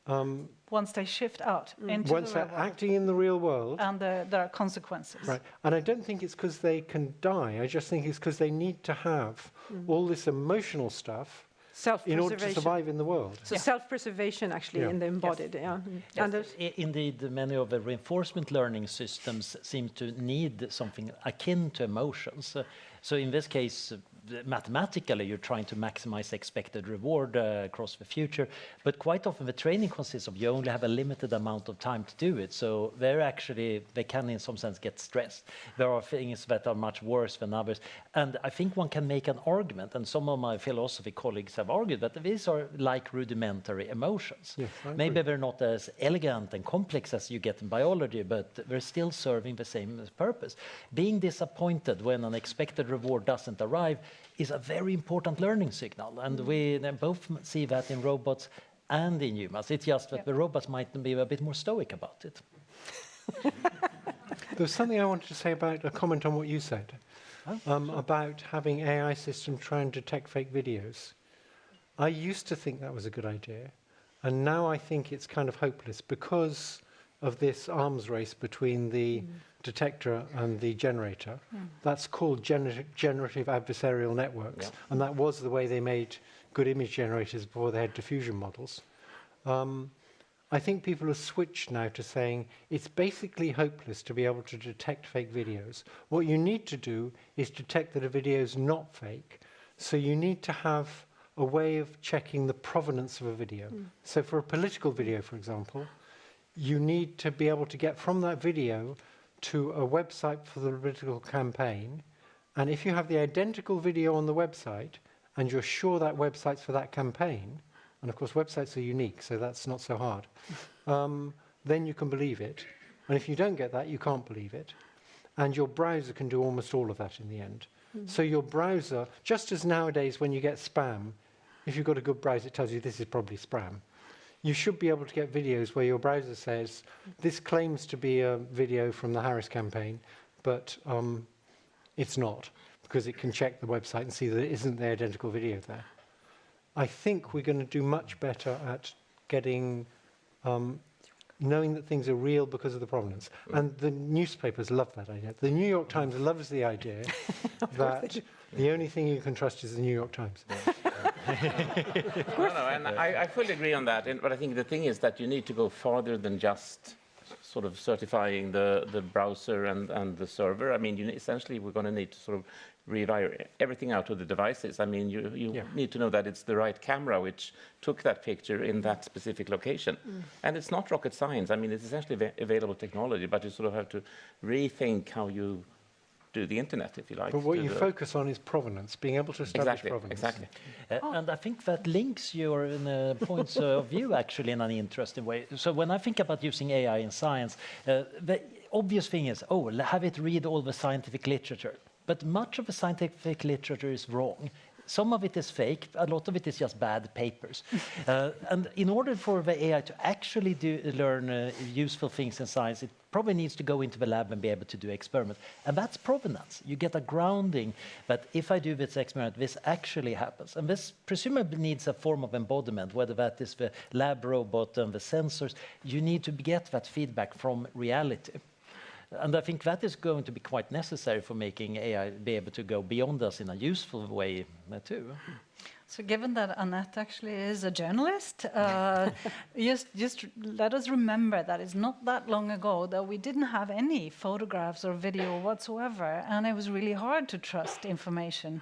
F: Once they shift out into
B: Once
F: the real
B: they're
F: world.
B: acting in the real world.
F: And there are consequences.
B: Right. And I don't think it's because they can die. I just think it's because they need to have all this emotional stuff in order to survive in the world.
C: So self-preservation, actually, in the embodied.
D: Yes. Indeed, many of the reinforcement learning systems seem to need something akin to emotions. So in this case, mathematically, you're trying to maximize expected reward across the future. But quite often, the training consists of you only have a limited amount of time to do it. So they can, in some sense, get stressed. There are things that are much worse than others. And I think one can make an argument, and some of my philosophy colleagues have argued that these are like rudimentary emotions.
B: Yes,
D: Maybe they're not as elegant and complex as you get in biology, but they're still serving the same purpose. Being disappointed when an expected reward doesn't arrive is a very important learning signal, and we both see that in robots and in humans. It's just that the robots might be a bit more stoic about it.
B: There's something I wanted to say about a comment on what you said, about having AI systems try and detect fake videos. I used to think that was a good idea, and now I think it's kind of hopeless because of this arms race between the detector and the generator. That's called generative adversarial networks, and that was the way they made good image generators before they had diffusion models. I think people have switched now to saying it's basically hopeless to be able to detect fake videos. What you need to do is detect that a video is not fake, so you need to have a way of checking the provenance of a video. So for a political video, for example, you need to be able to get from that video to a website for the political campaign. And if you have the identical video on the website and you're sure that website's for that campaign, and of course websites are unique, so that's not so hard, then you can believe it. And if you don't get that, you can't believe it. And your browser can do almost all of that in the end. So your browser, just as nowadays when you get spam, if you've got a good browser, it tells you this is probably spam. You should be able to get videos where your browser says, this claims to be a video from the Harris campaign, but it's not, because it can check the website and see that it isn't the identical video there. I think we're going to do much better at getting, knowing that things are real because of the provenance. And the newspapers love that idea. The New York Times loves the idea that the only thing you can trust is the New York Times.
E: No, and I fully agree on that. But I think the thing is that you need to go farther than just sort of certifying the browser and the server. I mean, essentially, we're going to need to sort of rewire everything out of the devices. I mean, you need to know that it's the right camera which took that picture in that specific location. And it's not rocket science. I mean, it's essentially available technology, but you sort of have to rethink how you do the internet, if you like.
B: But what you focus on is provenance, being able to establish provenance.
E: Exactly.
D: And I think that links your points of view actually in an interesting way. So when I think about using AI in science, the obvious thing is, have it read all the scientific literature. But much of the scientific literature is wrong. Some of it is fake, a lot of it is just bad papers. And in order for the AI to actually learn useful things in science, it probably needs to go into the lab and be able to do experiments. And that's provenance. You get a grounding that if I do this experiment, this actually happens. And this presumably needs a form of embodiment, whether that is the lab robot and the sensors. You need to get that feedback from reality. And I think that is going to be quite necessary for making AI be able to go beyond us in a useful way too.
F: So given that Anette actually is a journalist, just let us remember that it's not that long ago that we didn't have any photographs or video whatsoever, and it was really hard to trust information.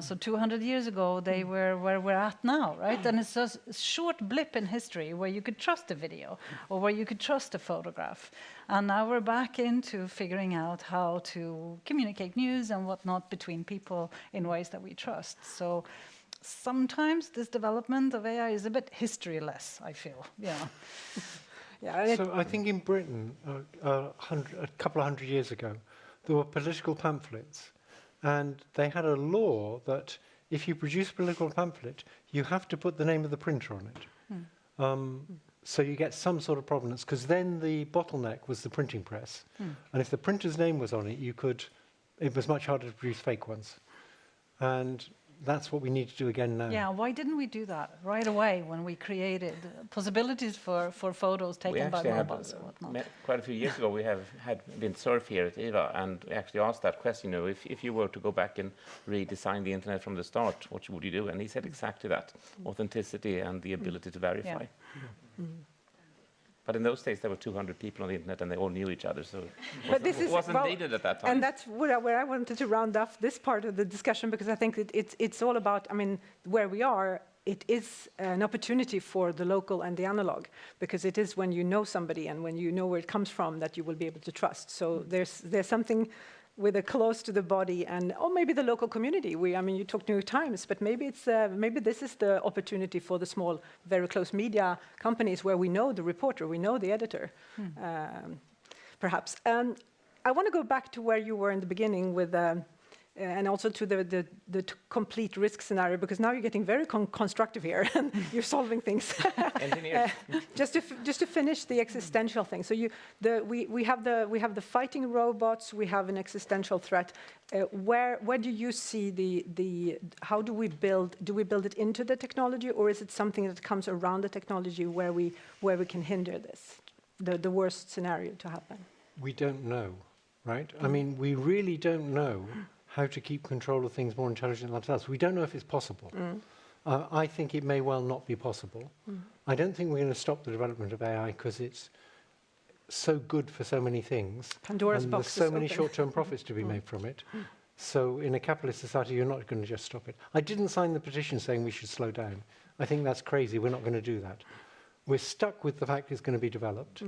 F: So 200 years ago, they were where we're at now, right? And it's a short blip in history where you could trust a video or where you could trust a photograph. And now we're back into figuring out how to communicate news and whatnot between people in ways that we trust. So sometimes this development of AI is a bit historyless, I feel. Yeah.
B: So I think in Britain, a couple of hundred years ago, there were political pamphlets, and they had a law that if you produce a political pamphlet, you have to put the name of the printer on it. So you get some sort of provenance, because then the bottleneck was the printing press. And if the printer's name was on it, it was much harder to produce fake ones. And that's what we need to do again now.
F: Yeah, why didn't we do that right away when we created possibilities for photos taken by mobiles and whatnot?
E: Quite a few years ago, we had been surf here at IVA, and we actually asked that question, if you were to go back and redesign the internet from the start, what would you do? And he said exactly that, authenticity and the ability to verify. Yeah. But in those days, there were 200 people on the internet, and they all knew each other, so it wasn't needed at that time.
C: And that's where I wanted to round off this part of the discussion, because I think that it's all about, where we are, it is an opportunity for the local and the analog, because it is when you know somebody and when you know where it comes from that you will be able to trust. So there's something with a close to the body, or maybe the local community. You talk New York Times, but maybe this is the opportunity for the small, very close media companies where we know the reporter, we know the editor, perhaps. I want to go back to where you were in the beginning with, and also to the complete risk scenario, because now you're getting very constructive here, and you're solving things.
E: Engineers.
C: Just to finish the existential thing. So we have the fighting robots. We have an existential threat. Where do you see the how do we build? Do we build it into the technology, or is it something that comes around the technology where we can hinder this, the worst scenario to happen?
B: We don't know, right? We really don't know how to keep control of things more intelligent than us. We don't know if it's possible. I think it may well not be possible. I don't think we're going to stop the development of AI because it's so good for so many things.
C: Pandora's box.
B: There's so many short-term profits to be made from it. So in a capitalist society, you're not going to just stop it. I didn't sign the petition saying we should slow down. I think that's crazy. We're not going to do that. We're stuck with the fact it's going to be developed.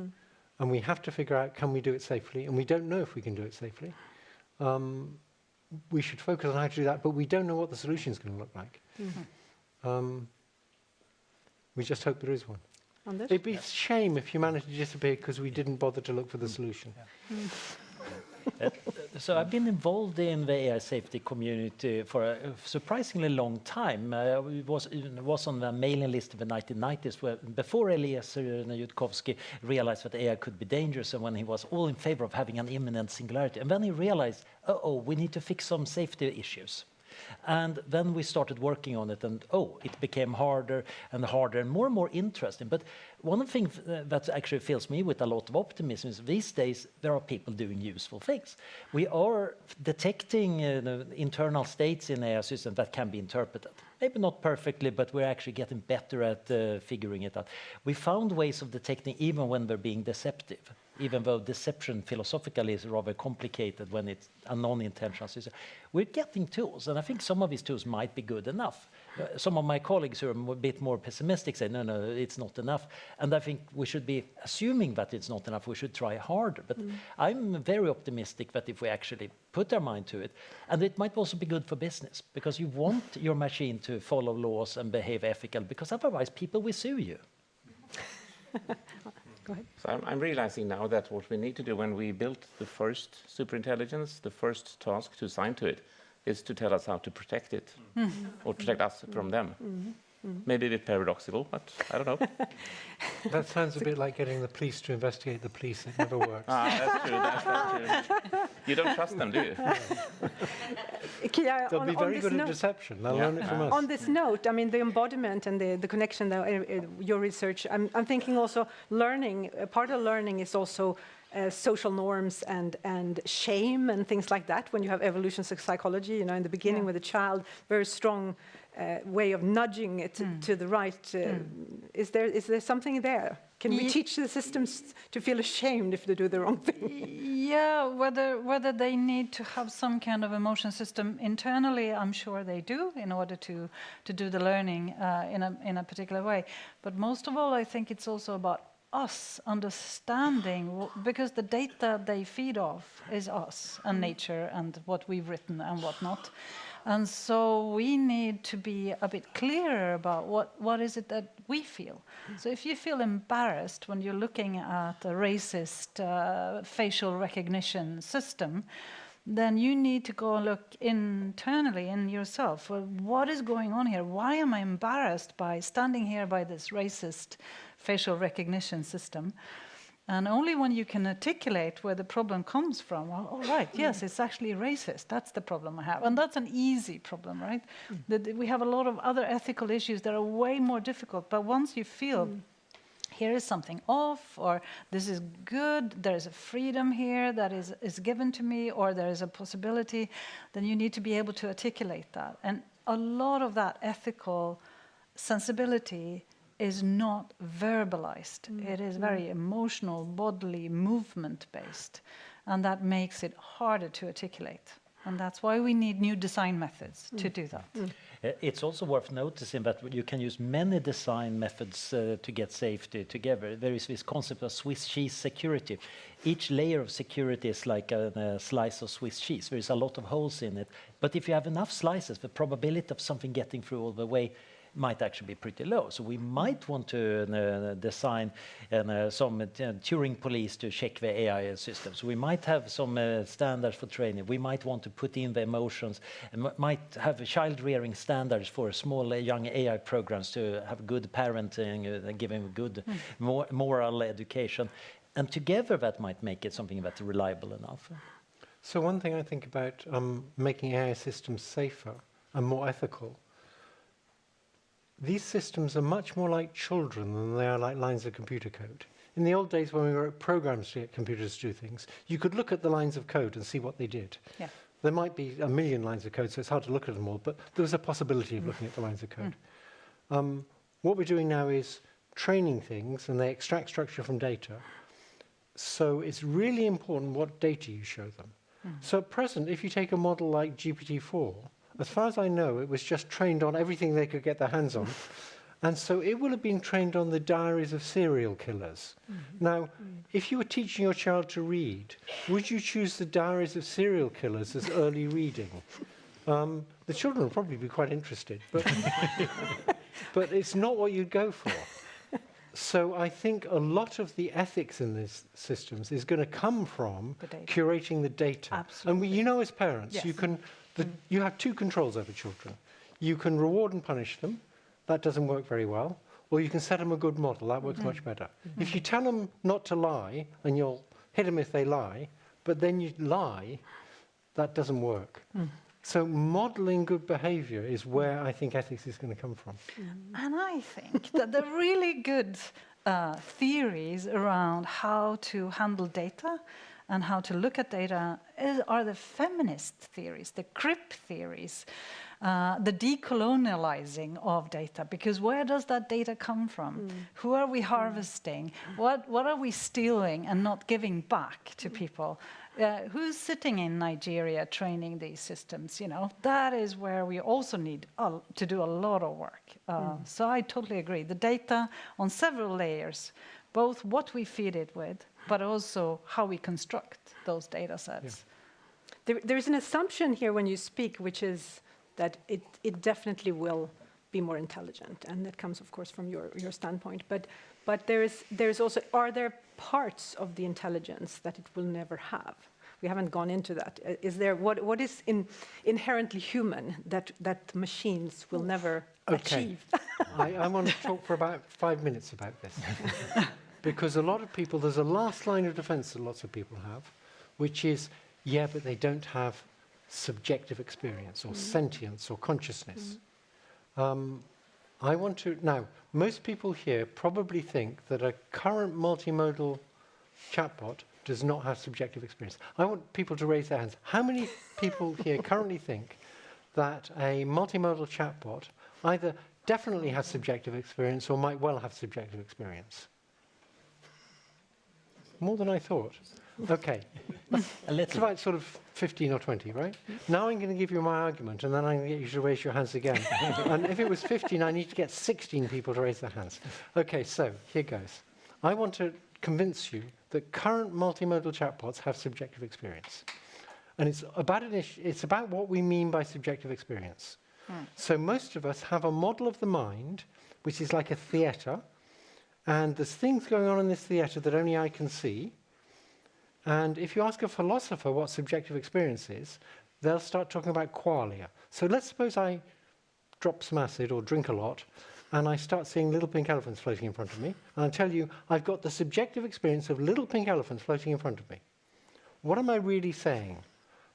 B: And we have to figure out, can we do it safely? And we don't know if we can do it safely. We should focus on how to do that, but we don't know what the solution is going to look like. We just hope there is one. It'd be a shame if humanity disappeared because we didn't bother to look for the solution.
D: So I've been involved in the AI safety community for a surprisingly long time. I was on the mailing list in the 1990s, before Eliezer Yudkowsky realized that AI could be dangerous, and when he was all in favor of having an imminent singularity. And then he realized, we need to fix some safety issues. And then we started working on it, and it became harder and harder and more interesting. But one of the things that actually fills me with a lot of optimism is these days there are people doing useful things. We are detecting internal states in AI systems that can be interpreted. Maybe not perfectly, but we're actually getting better at figuring it out. We found ways of detecting even when they're being deceptive, even though deception philosophically is rather complicated when it's a non-intentional system. We're getting tools, and I think some of these tools might be good enough. Some of my colleagues who are a bit more pessimistic say, no, it's not enough. And I think we should be assuming that it's not enough. We should try harder. But I'm very optimistic that if we actually put our mind to it, and it might also be good for business, because you want your machine to follow laws and behave ethical, because otherwise people will sue you.
C: Go ahead.
E: So I'm realizing now that what we need to do when we built the first superintelligence, the first task to assign to it, is to tell us how to protect it, or protect us from them. Maybe a bit paradoxical, but I don't know.
B: That sounds a bit like getting the police to investigate the police. It never works.
E: That's true. That's true. You don't trust them, do you?
C: Kia,
B: They'll be very good at deception. They'll learn it from us.
C: On this note, I mean, the embodiment and the connection, your research, I'm thinking also learning, part of learning is also social norms and shame and things like that. When you have evolution psychology, in the beginning with a child, very strong way of nudging it to the right. Is there something there? Can we teach the systems to feel ashamed if they do the wrong thing?
F: Yeah, whether they need to have some kind of emotion system internally, I'm sure they do in order to do the learning in a particular way. But most of all, I think it's also about us understanding, because the data they feed off is us and nature and what we've written and what not. And so we need to be a bit clearer about what is it that we feel. So if you feel embarrassed when you're looking at a racist facial recognition system, then you need to go look internally in yourself. Well, what is going on here? Why am I embarrassed by standing here by this racist facial recognition system? And only when you can articulate where the problem comes from, oh, right, yes, it's actually racist. That's the problem I have. And that's an easy problem, right? We have a lot of other ethical issues that are way more difficult. But once you feel here is something off, or this is good, there is a freedom here that is given to me, or there is a possibility, then you need to be able to articulate that. And a lot of that ethical sensibility is not verbalized. It is very emotional, bodily, movement-based, and that makes it harder to articulate. And that's why we need new design methods to do that.
D: It's also worth noticing that you can use many design methods to get safety together. There is this concept of Swiss cheese security. Each layer of security is like a slice of Swiss cheese. There is a lot of holes in it. But if you have enough slices, the probability of something getting through all the way might actually be pretty low. So we might want to design some Turing police to check the AI systems. We might have some standards for training. We might want to put in the emotions, and might have child rearing standards for small young AI programs to have good parenting, giving good moral education. And together that might make it something that's reliable enough.
B: So one thing I think about making AI systems safer and more ethical, these systems are much more like children than they are like lines of computer code. In the old days when we wrote programs to get computers to do things, you could look at the lines of code and see what they did. Yeah. There might be 1 million lines of code, so it's hard to look at them all, but there was a possibility of looking at the lines of code. What we're doing now is training things, and they extract structure from data. So it's really important what data you show them. So at present, if you take a model like GPT-4, as far as I know, it was just trained on everything they could get their hands on. And so it will have been trained on the diaries of serial killers. Now, if you were teaching your child to read, would you choose the diaries of serial killers as early reading? The children would probably be quite interested, but, but it's not what you'd go for. So I think a lot of the ethics in these systems is going to come from curating the data.
F: Absolutely.
B: And you know, as parents,
F: Yes.
B: you have two controls over children. You can reward and punish them. That doesn't work very well. Or you can set them a good model. That works much better. If you tell them not to lie, and you'll hit them if they lie, but then you lie, that doesn't work. So modeling good behavior is where I think ethics is going to come from.
F: And I think that the really good theories around how to handle data and how to look at data are the feminist theories, the CRIP theories, the decolonializing of data. Because where does that data come from? Who are we harvesting? What are we stealing and not giving back to people? Who's sitting in Nigeria training these systems? You know, that is where we also need to do a lot of work. So I totally agree. The data on several layers, both what we feed it with, but also how we construct those data sets.
C: Yeah. There's an assumption here when you speak, which is that it definitely will be more intelligent, and that comes, of course, from your standpoint. But there's also, are there parts of the intelligence that it will never have? We haven't gone into that. Is there what is inherently human that machines will never achieve?
B: I want to talk for about 5 minutes about this. Because a lot of people, there's a last line of defense that lots of people have, which is, yeah, but they don't have subjective experience or sentience or consciousness. Now, most people here probably think that a current multimodal chatbot does not have subjective experience. I want people to raise their hands. How many people here currently think that a multimodal chatbot either definitely has subjective experience or might well have subjective experience? More than I thought. Okay. It's about sort of 15 or 20, right? Now I'm going to give you my argument, and then I'm going to get you to raise your hands again. And if it was 15, I need to get 16 people to raise their hands. Okay, so here goes. I want to convince you that current multimodal chatbots have subjective experience. And it's about what we mean by subjective experience. So most of us have a model of the mind, which is like a theatre, and there's things going on in this theatre that only I can see. And if you ask a philosopher what subjective experience is, they'll start talking about qualia. So let's suppose I drop some acid or drink a lot, and I start seeing little pink elephants floating in front of me, and I tell you, I've got the subjective experience of little pink elephants floating in front of me. What am I really saying?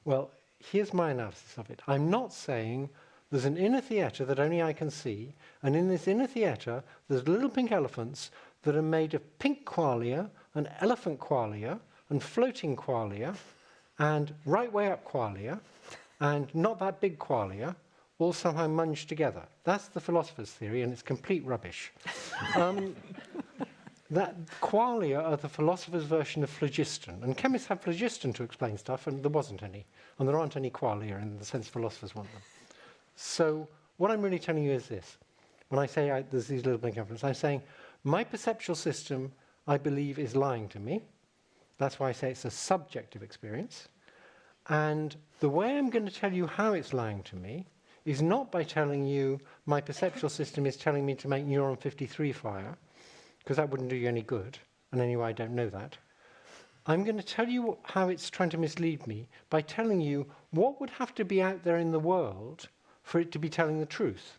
B: Well, here's my analysis of it. I'm not saying there's an inner theatre that only I can see, and in this inner theatre, there's little pink elephants that are made of pink qualia and elephant qualia and floating qualia and right way up qualia and not that big qualia, all somehow munged together. That's the philosopher's theory, and it's complete rubbish. That qualia are the philosopher's version of phlogiston, and chemists have phlogiston to explain stuff, and there wasn't any, and there aren't any qualia in the sense philosophers want them. So what I'm really telling you is this. When I say there's these little pink elephants, I'm saying my perceptual system, I believe, is lying to me. That's why I say it's a subjective experience. And the way I'm going to tell you how it's lying to me is not by telling you my perceptual system is telling me to make neuron 53 fire, because that wouldn't do you any good. And anyway, I don't know that. I'm going to tell you how it's trying to mislead me by telling you what would have to be out there in the world for it to be telling the truth.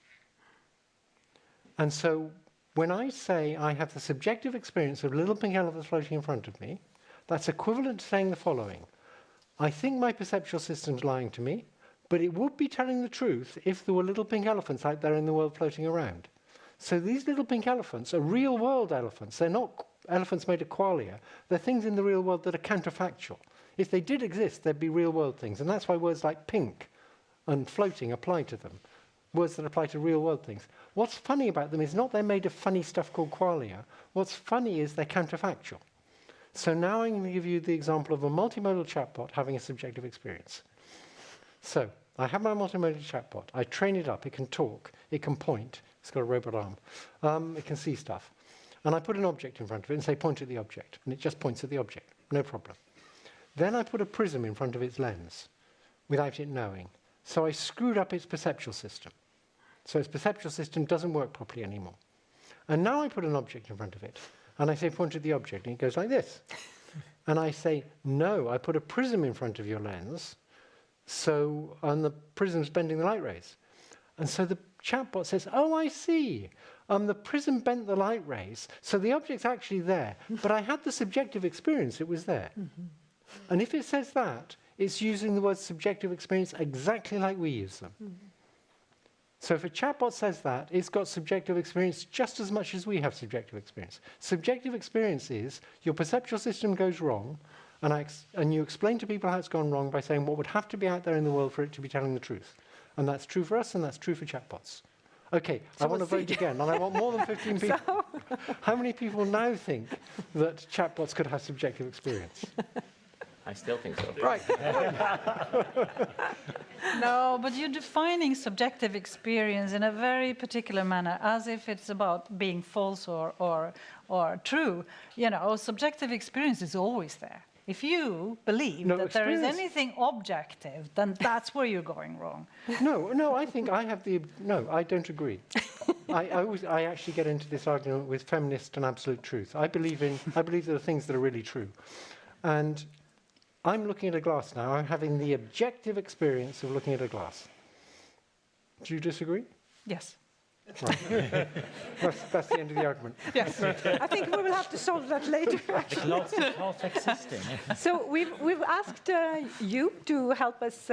B: And so when I say I have the subjective experience of little pink elephants floating in front of me, that's equivalent to saying the following. I think my perceptual system's lying to me, but it would be telling the truth if there were little pink elephants out there in the world floating around. So these little pink elephants are real-world elephants. They're not elephants made of qualia. They're things in the real world that are counterfactual. If they did exist, there'd be real-world things. And that's why words like pink and floating apply to them, words that apply to real-world things. What's funny about them is not they're made of funny stuff called qualia. What's funny is they're counterfactual. So now I'm going to give you the example of a multimodal chatbot having a subjective experience. So I have my multimodal chatbot. I train it up. It can talk. It can point. It's got a robot arm. It can see stuff. And I put an object in front of it and say, point at the object. And it just points at the object. No problem. Then I put a prism in front of its lens without it knowing. So I screwed up its perceptual system. So its perceptual system doesn't work properly anymore. And now I put an object in front of it, and I say, point at the object, and it goes like this. And I say, no, I put a prism in front of your lens, and the prism's bending the light rays. And so the chatbot says, oh, I see. The prism bent the light rays, so the object's actually there. But I had the subjective experience, it was there. And if it says that, it's using the word subjective experience exactly like we use them. So if a chatbot says that, it's got subjective experience just as much as we have subjective experience. Subjective experience is your perceptual system goes wrong, and you explain to people how it's gone wrong by saying what would have to be out there in the world for it to be telling the truth. And that's true for us, and that's true for chatbots. Okay, so I want to vote again, and I want more than 15 people. So how many people now think that chatbots could have subjective experience?
E: I still think so.
B: Right.
F: No, but you're defining subjective experience in a very particular manner, as if it's about being false or true. You know, subjective experience is always there. If you believe that there is anything objective, then that's where you're going wrong.
B: No, I think I have no, I don't agree. I actually get into this argument with feminist and absolute truth. I believe there are things that are really true. And I'm looking at a glass now. I'm having the objective experience of looking at a glass. Do you disagree?
F: Yes.
B: Right. That's the end of the argument.
C: Yes. I think we will have to solve that later.
D: The glass is half existing.
C: So we've asked you to help us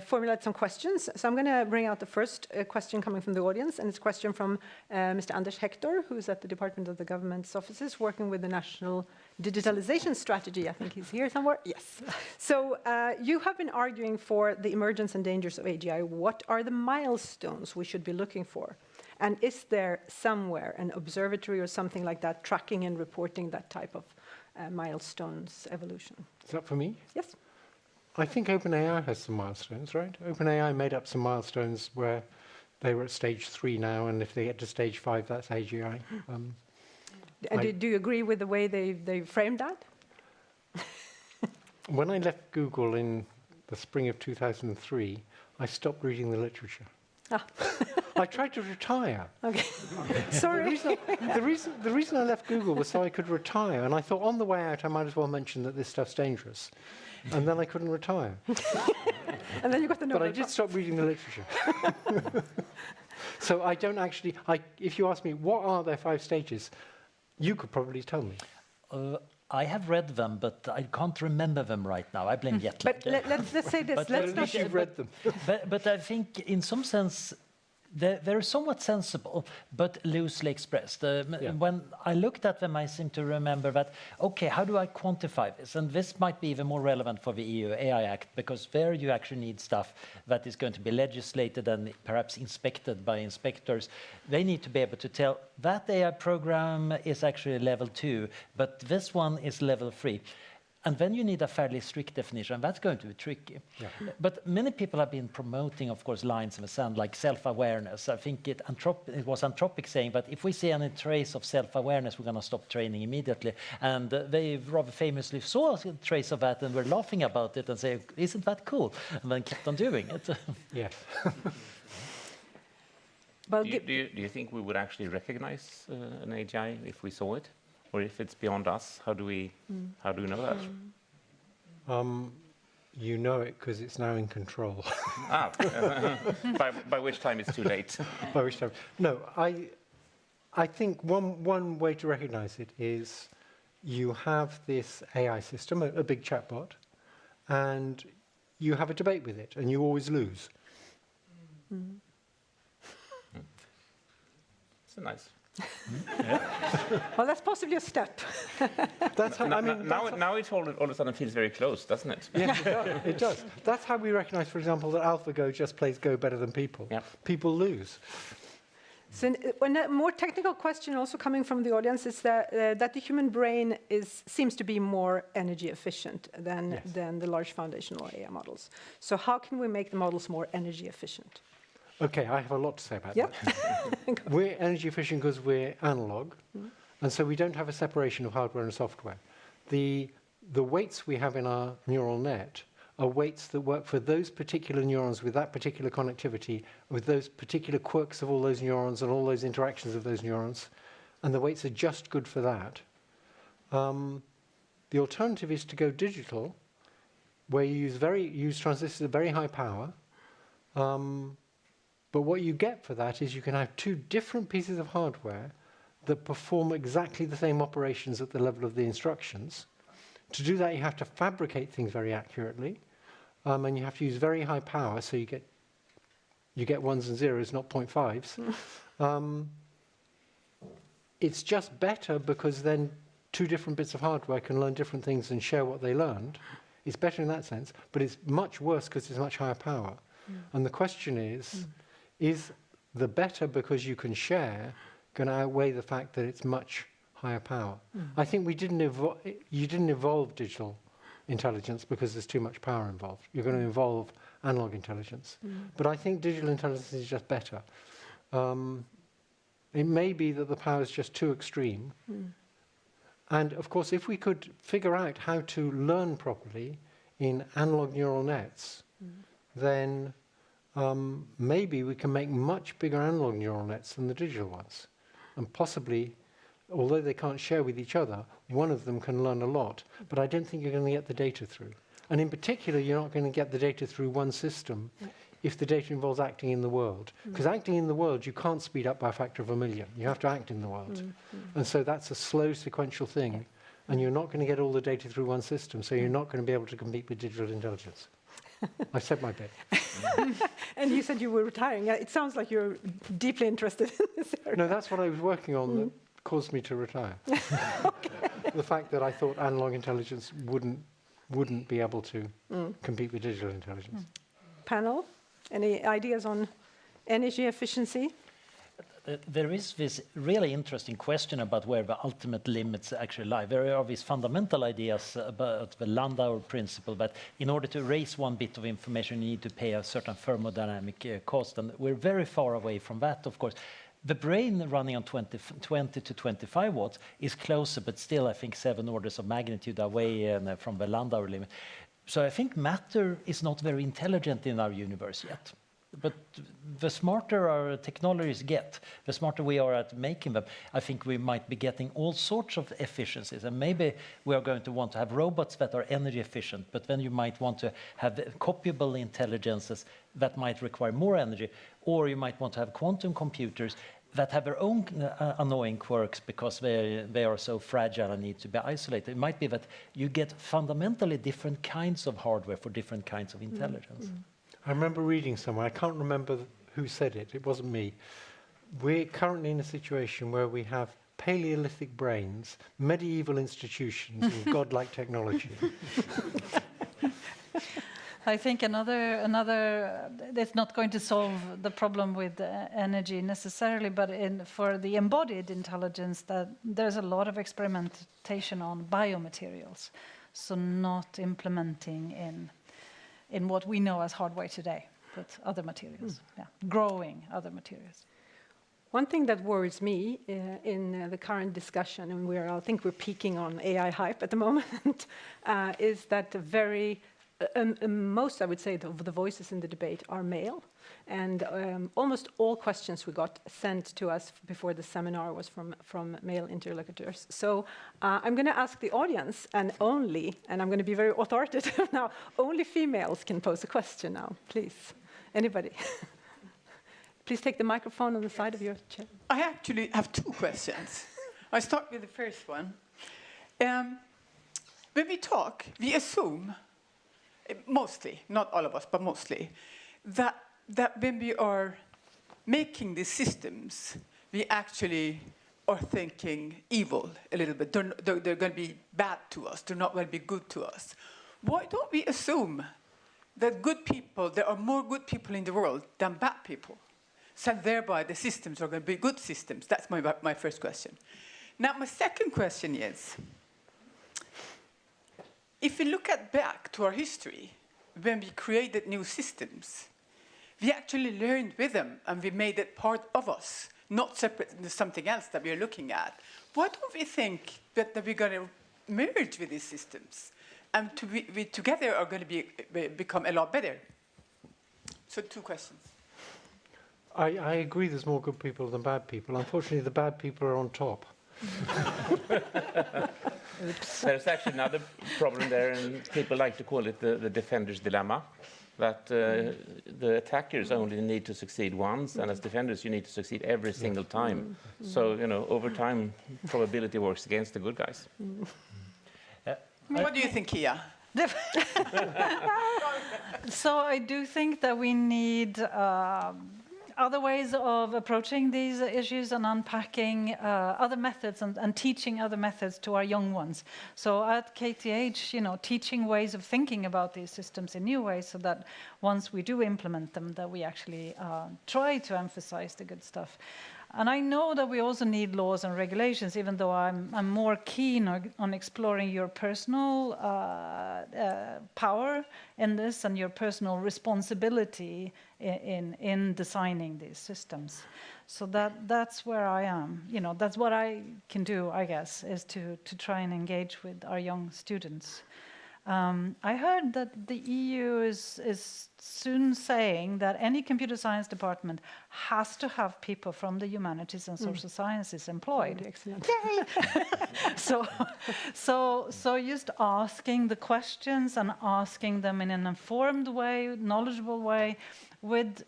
C: formulate some questions. So I'm going to bring out the first question coming from the audience, and it's a question from Mr. Anders Hector, who's at the Department of the Government's offices working with the National Digitalization Strategy. I think he's here somewhere. Yes. So you have been arguing for the emergence and dangers of AGI. What are the milestones we should be looking for? And is there somewhere an observatory or something like that tracking and reporting that type of milestones evolution?
B: Is that for me?
C: Yes.
B: I think OpenAI has some milestones, right? OpenAI made up some milestones where they were at stage 3 now, and if they get to stage 5, that's AGI.
C: And do you agree with the way they framed that?
B: When I left Google in the spring of 2003, I stopped reading the literature.
C: Ah.
B: I tried to retire.
C: Okay. Sorry.
B: The reason I left Google was so I could retire, and I thought on the way out I might as well mention that this stuff's dangerous. And then I couldn't retire.
C: And then you got the Nobel
B: But I did stop reading the literature. So I don't actually, if you ask me, what are their 5 stages, you could probably tell me.
D: I have read them, but I can't remember them right now. I blame jet lag.
C: But let's say this.
D: But
C: let's
B: at least you've read them.
D: But I think in some sense they're somewhat sensible, but loosely expressed. When I looked at them, I seem to remember that, okay, how do I quantify this? And this might be even more relevant for the EU AI Act, because there you actually need stuff that is going to be legislated and perhaps inspected by inspectors. They need to be able to tell that AI program is actually level 2, but this one is level 3. And then you need a fairly strict definition, and that's going to be tricky. Yeah. But many people have been promoting, of course, lines in the sand, like self-awareness. I think it was Anthropic saying that if we see any trace of self-awareness, we're going to stop training immediately. And they rather famously saw a trace of that and were laughing about it and saying, isn't that cool? And then kept on doing it.
B: Yes.
E: Do you think we would actually recognize an AGI if we saw it? Or if it's beyond us, how do we know that?
B: You know it because it's now in control.
E: By which time it's too late.
B: By which time? No, I think one way to recognize it is you have this AI system, a big chatbot, and you have a debate with it, and you always lose.
E: It's nice.
C: Well, that's possibly a step.
B: That's how,
E: now it all of a sudden feels very close, doesn't it?
B: Yes, it does. That's how we recognize, for example, that AlphaGo just plays Go better than people. Yep. People lose.
C: So a more technical question also coming from the audience is that the human brain seems to be more energy efficient than the large foundational AI models. So how can we make the models more energy efficient?
B: Okay, I have a lot to say about that. We're energy efficient because we're analog, and so we don't have a separation of hardware and software. The weights we have in our neural net are weights that work for those particular neurons with that particular connectivity, with those particular quirks of all those neurons and all those interactions of those neurons, and the weights are just good for that. The alternative is to go digital, where you use transistors at very high power, but what you get for that is you can have two different pieces of hardware that perform exactly the same operations at the level of the instructions. To do that, you have to fabricate things very accurately, and you have to use very high power, so you get ones and zeros, not 0.5s. It's just better because then two different bits of hardware can learn different things and share what they learned. It's better in that sense, but it's much worse because it's much higher power. And the question is the better because you can share going to outweigh the fact that it's much higher power? I think you didn't evolve digital intelligence because there's too much power involved. You're going to evolve analog intelligence. But I think digital intelligence is just better. It may be that the power is just too extreme. And of course, if we could figure out how to learn properly in analog neural nets, then maybe we can make much bigger analog neural nets than the digital ones. And possibly, although they can't share with each other, one of them can learn a lot. But I don't think you're going to get the data through. And in particular, you're not going to get the data through one system if the data involves acting in the world. Because acting in the world, you can't speed up by a factor of 1,000,000. You have to act in the world. And so that's a slow sequential thing. And you're not going to get all the data through one system, so you're not going to be able to compete with digital intelligence. I've said my bit.
C: And you said you were retiring. It sounds like you're deeply interested in this area.
B: No, that's what I was working on that caused me to retire. The fact that I thought analog intelligence wouldn't be able to compete with digital intelligence.
C: Panel, any ideas on energy efficiency?
D: There is this really interesting question about where the ultimate limits actually lie. There are these fundamental ideas about the Landauer principle that in order to erase one bit of information, you need to pay a certain thermodynamic cost, and we're very far away from that, of course. The brain running on 20 to 25 watts is closer, but still, I think, 7 orders of magnitude away from the Landauer limit. So I think matter is not very intelligent in our universe yet. But the smarter our technologies get, the smarter we are at making them, I think we might be getting all sorts of efficiencies. And maybe we are going to want to have robots that are energy efficient, but then you might want to have copyable intelligences that might require more energy, or you might want to have quantum computers that have their own annoying quirks because they are so fragile and need to be isolated. It might be that you get fundamentally different kinds of hardware for different kinds of intelligence.
B: I remember reading somewhere, I can't remember who said it, it wasn't me. We're currently in a situation where we have Paleolithic brains, medieval institutions, and godlike technology.
F: I think another it's not going to solve the problem with energy necessarily, but for the embodied intelligence, that there's a lot of experimentation on biomaterials, so not implementing in what we know as hardware today, but other materials, growing other materials.
C: One thing that worries me in the current discussion, and I think we're peaking on AI hype at the moment, is that most, I would say, of the voices in the debate are male. And almost all questions we got sent to us before the seminar was from male interlocutors. So I'm going to ask the audience, and I'm going to be very authoritative now, only females can pose a question now, please. Anybody? Please take the microphone on the side of your chair.
G: I actually have 2 questions. I start with the first one. When we talk, we assume, mostly, not all of us, but mostly, that when we are making these systems, we actually are thinking evil a little bit. They're going to be bad to us. They're not going to be good to us. Why don't we assume that there are more good people in the world than bad people? So thereby the systems are going to be good systems. That's my first question. Now my second question is, if we look back to our history, when we created new systems, we actually learned with them and we made it part of us, not separate into something else that we are looking at. Why don't we think that we're going to merge with these systems and we together are going to become a lot better. So 2 questions.
B: I agree there's more good people than bad people. Unfortunately, the bad people are on top.
E: There's actually another problem there, and people like to call it the defender's dilemma, that the attackers only need to succeed once, and as defenders you need to succeed every single time. So, you know, over time, probability works against the good guys.
G: What do you think, Kia?
F: So I do think that we need other ways of approaching these issues and unpacking other methods and teaching other methods to our young ones. So at KTH, you know, teaching ways of thinking about these systems in new ways so that once we do implement them, that we actually try to emphasize the good stuff. And I know that we also need laws and regulations, even though I'm more keen on exploring your personal power in this and your personal responsibility in designing these systems. So that's where I am. You know, that's what I can do, I guess, is to try and engage with our young students. I heard that the EU is soon saying that any computer science department has to have people from the humanities and social sciences employed.
C: Excellent.
F: Yay! so just asking the questions and asking them in an informed way, knowledgeable way, with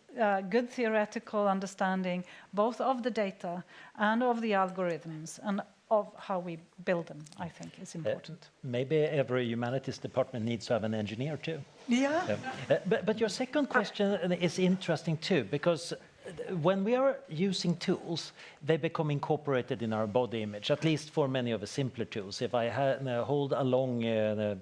F: good theoretical understanding, both of the data and of the algorithms and of how we build them, I think, is important.
D: Maybe every humanities department needs to have an engineer too.
F: Yeah.
D: But your second question is interesting too, because when we are using tools, they become incorporated in our body image, at least for many of the simpler tools. If I hold a long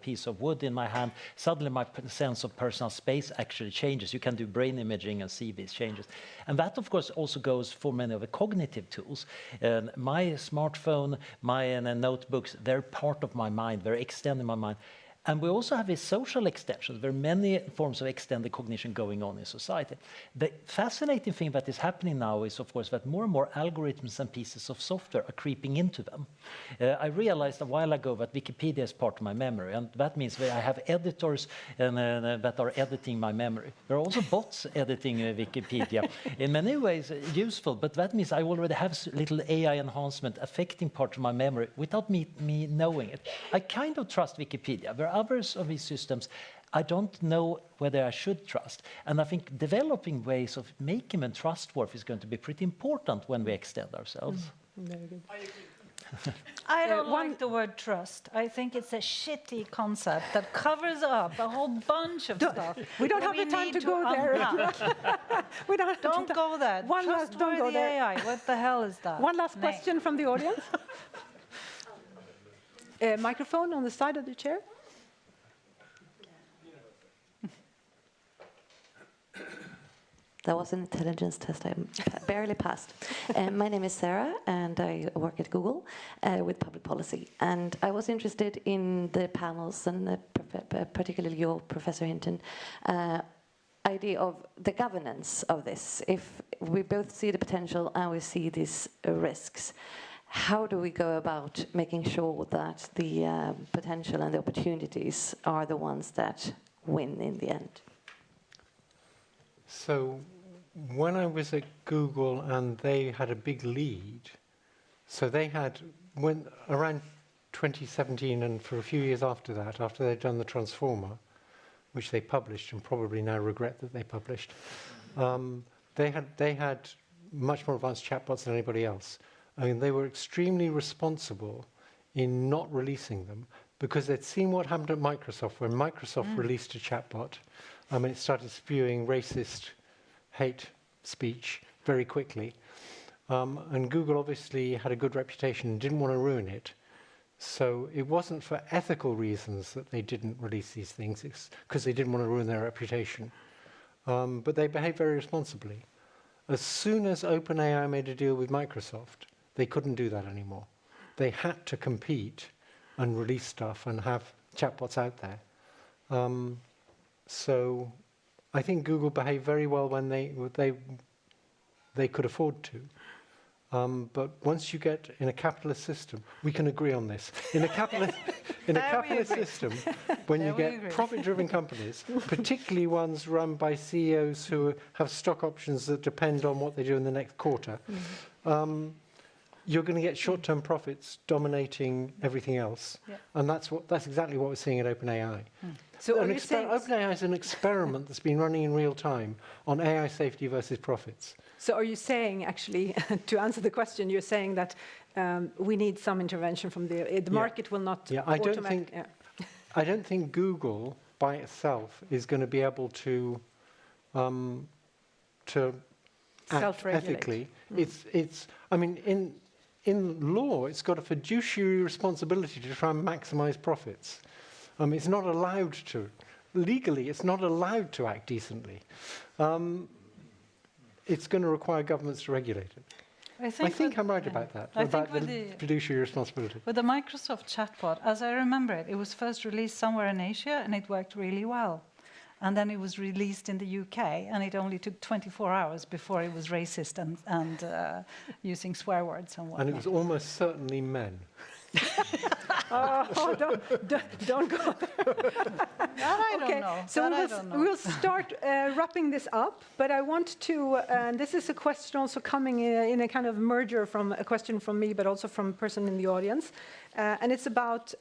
D: piece of wood in my hand, suddenly my sense of personal space actually changes. You can do brain imaging and see these changes. And that, of course, also goes for many of the cognitive tools. My smartphone, my notebooks, they're part of my mind, they're extending my mind. And we also have these social extensions. There are many forms of extended cognition going on in society. The fascinating thing that is happening now is, of course, that more and more algorithms and pieces of software are creeping into them. I realized a while ago that Wikipedia is part of my memory, and that means that I have editors that are editing my memory. There are also bots editing Wikipedia. In many ways useful, but that means I already have little AI enhancement affecting parts of my memory without me knowing it. I kind of trust Wikipedia. There are others of these systems I don't know whether I should trust. And I think developing ways of making them trustworthy is going to be pretty important when we extend ourselves.
C: Very good.
F: I don't like the word trust. I think it's a shitty concept that covers up a whole bunch of stuff.
C: We don't have the time to go there.
F: Don't go there.
C: Don't go there.
F: AI. What the hell is that?
C: One last question from the audience. Microphone on the side of the chair.
H: That was an intelligence test I barely passed. My name is Sarah, and I work at Google with public policy. And I was interested in the panels, and particularly your, Professor Hinton, idea of the governance of this. If we both see the potential and we see these risks, how do we go about making sure that the potential and the opportunities are the ones that win in the end?
B: So when I was at Google and they had a big lead, so they had, when around 2017 and for a few years after that, after they'd done the Transformer, which they published and probably now regret that they published, they had much more advanced chatbots than anybody else. I mean, they were extremely responsible in not releasing them because they'd seen what happened at Microsoft when Microsoft released a chatbot. It started spewing racist hate speech very quickly. And Google obviously had a good reputation and didn't want to ruin it. So it wasn't for ethical reasons that they didn't release these things. It's because they didn't want to ruin their reputation. But they behaved very responsibly. As soon as OpenAI made a deal with Microsoft, they couldn't do that anymore. They had to compete and release stuff and have chatbots out there. So I think Google behaved very well when they could afford to. But once you get in a capitalist system, we can agree on this. In a capitalist system, when you get profit-driven companies, particularly ones run by CEOs who have stock options that depend on what they do in the next quarter, you're going to get short-term profits dominating everything else. Yeah. And that's exactly what we're seeing at OpenAI.
C: So
B: OpenAI is an experiment that's been running in real time on AI safety versus profits.
C: So are you saying, actually, to answer the question, you're saying that we need some intervention from the market will not automatically...
B: I don't think Google by itself is going to be able to act ethically. I mean, in law, it's got a fiduciary responsibility to try and maximize profits. It's not allowed to. Legally, it's not allowed to act decently. It's going to require governments to regulate it. I think I'm right about that, about the fiduciary responsibility.
F: With the Microsoft chatbot, as I remember it, it was first released somewhere in Asia, and it worked really well. And then it was released in the UK, and it only took 24 hours before it was racist and using swear words and whatnot.
B: And it was almost certainly men.
C: Oh, don't go there.
F: That I don't know.
C: So we'll start wrapping this up, but I want to, and this is a question also coming in a kind of merger from a question from me, but also from a person in the audience. And it's about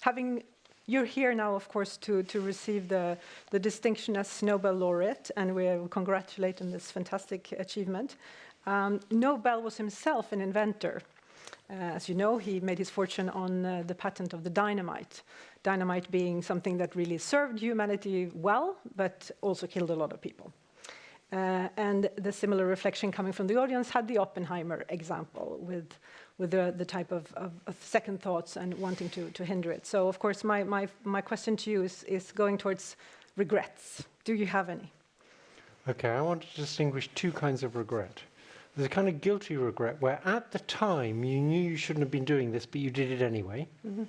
C: having... You're here now, of course, to receive the distinction as Nobel Laureate, and we congratulate on this fantastic achievement. Nobel was himself an inventor. As you know, he made his fortune on the patent of the dynamite. Dynamite being something that really served humanity well, but also killed a lot of people. And the similar reflection coming from the audience had the Oppenheimer example with the type of second thoughts and wanting to hinder it. So, of course, my question to you is going towards regrets. Do you have any?
B: Okay, I want to distinguish two kinds of regret. There's a kind of guilty regret where at the time you knew you shouldn't have been doing this, but you did it anyway. Mm-hmm.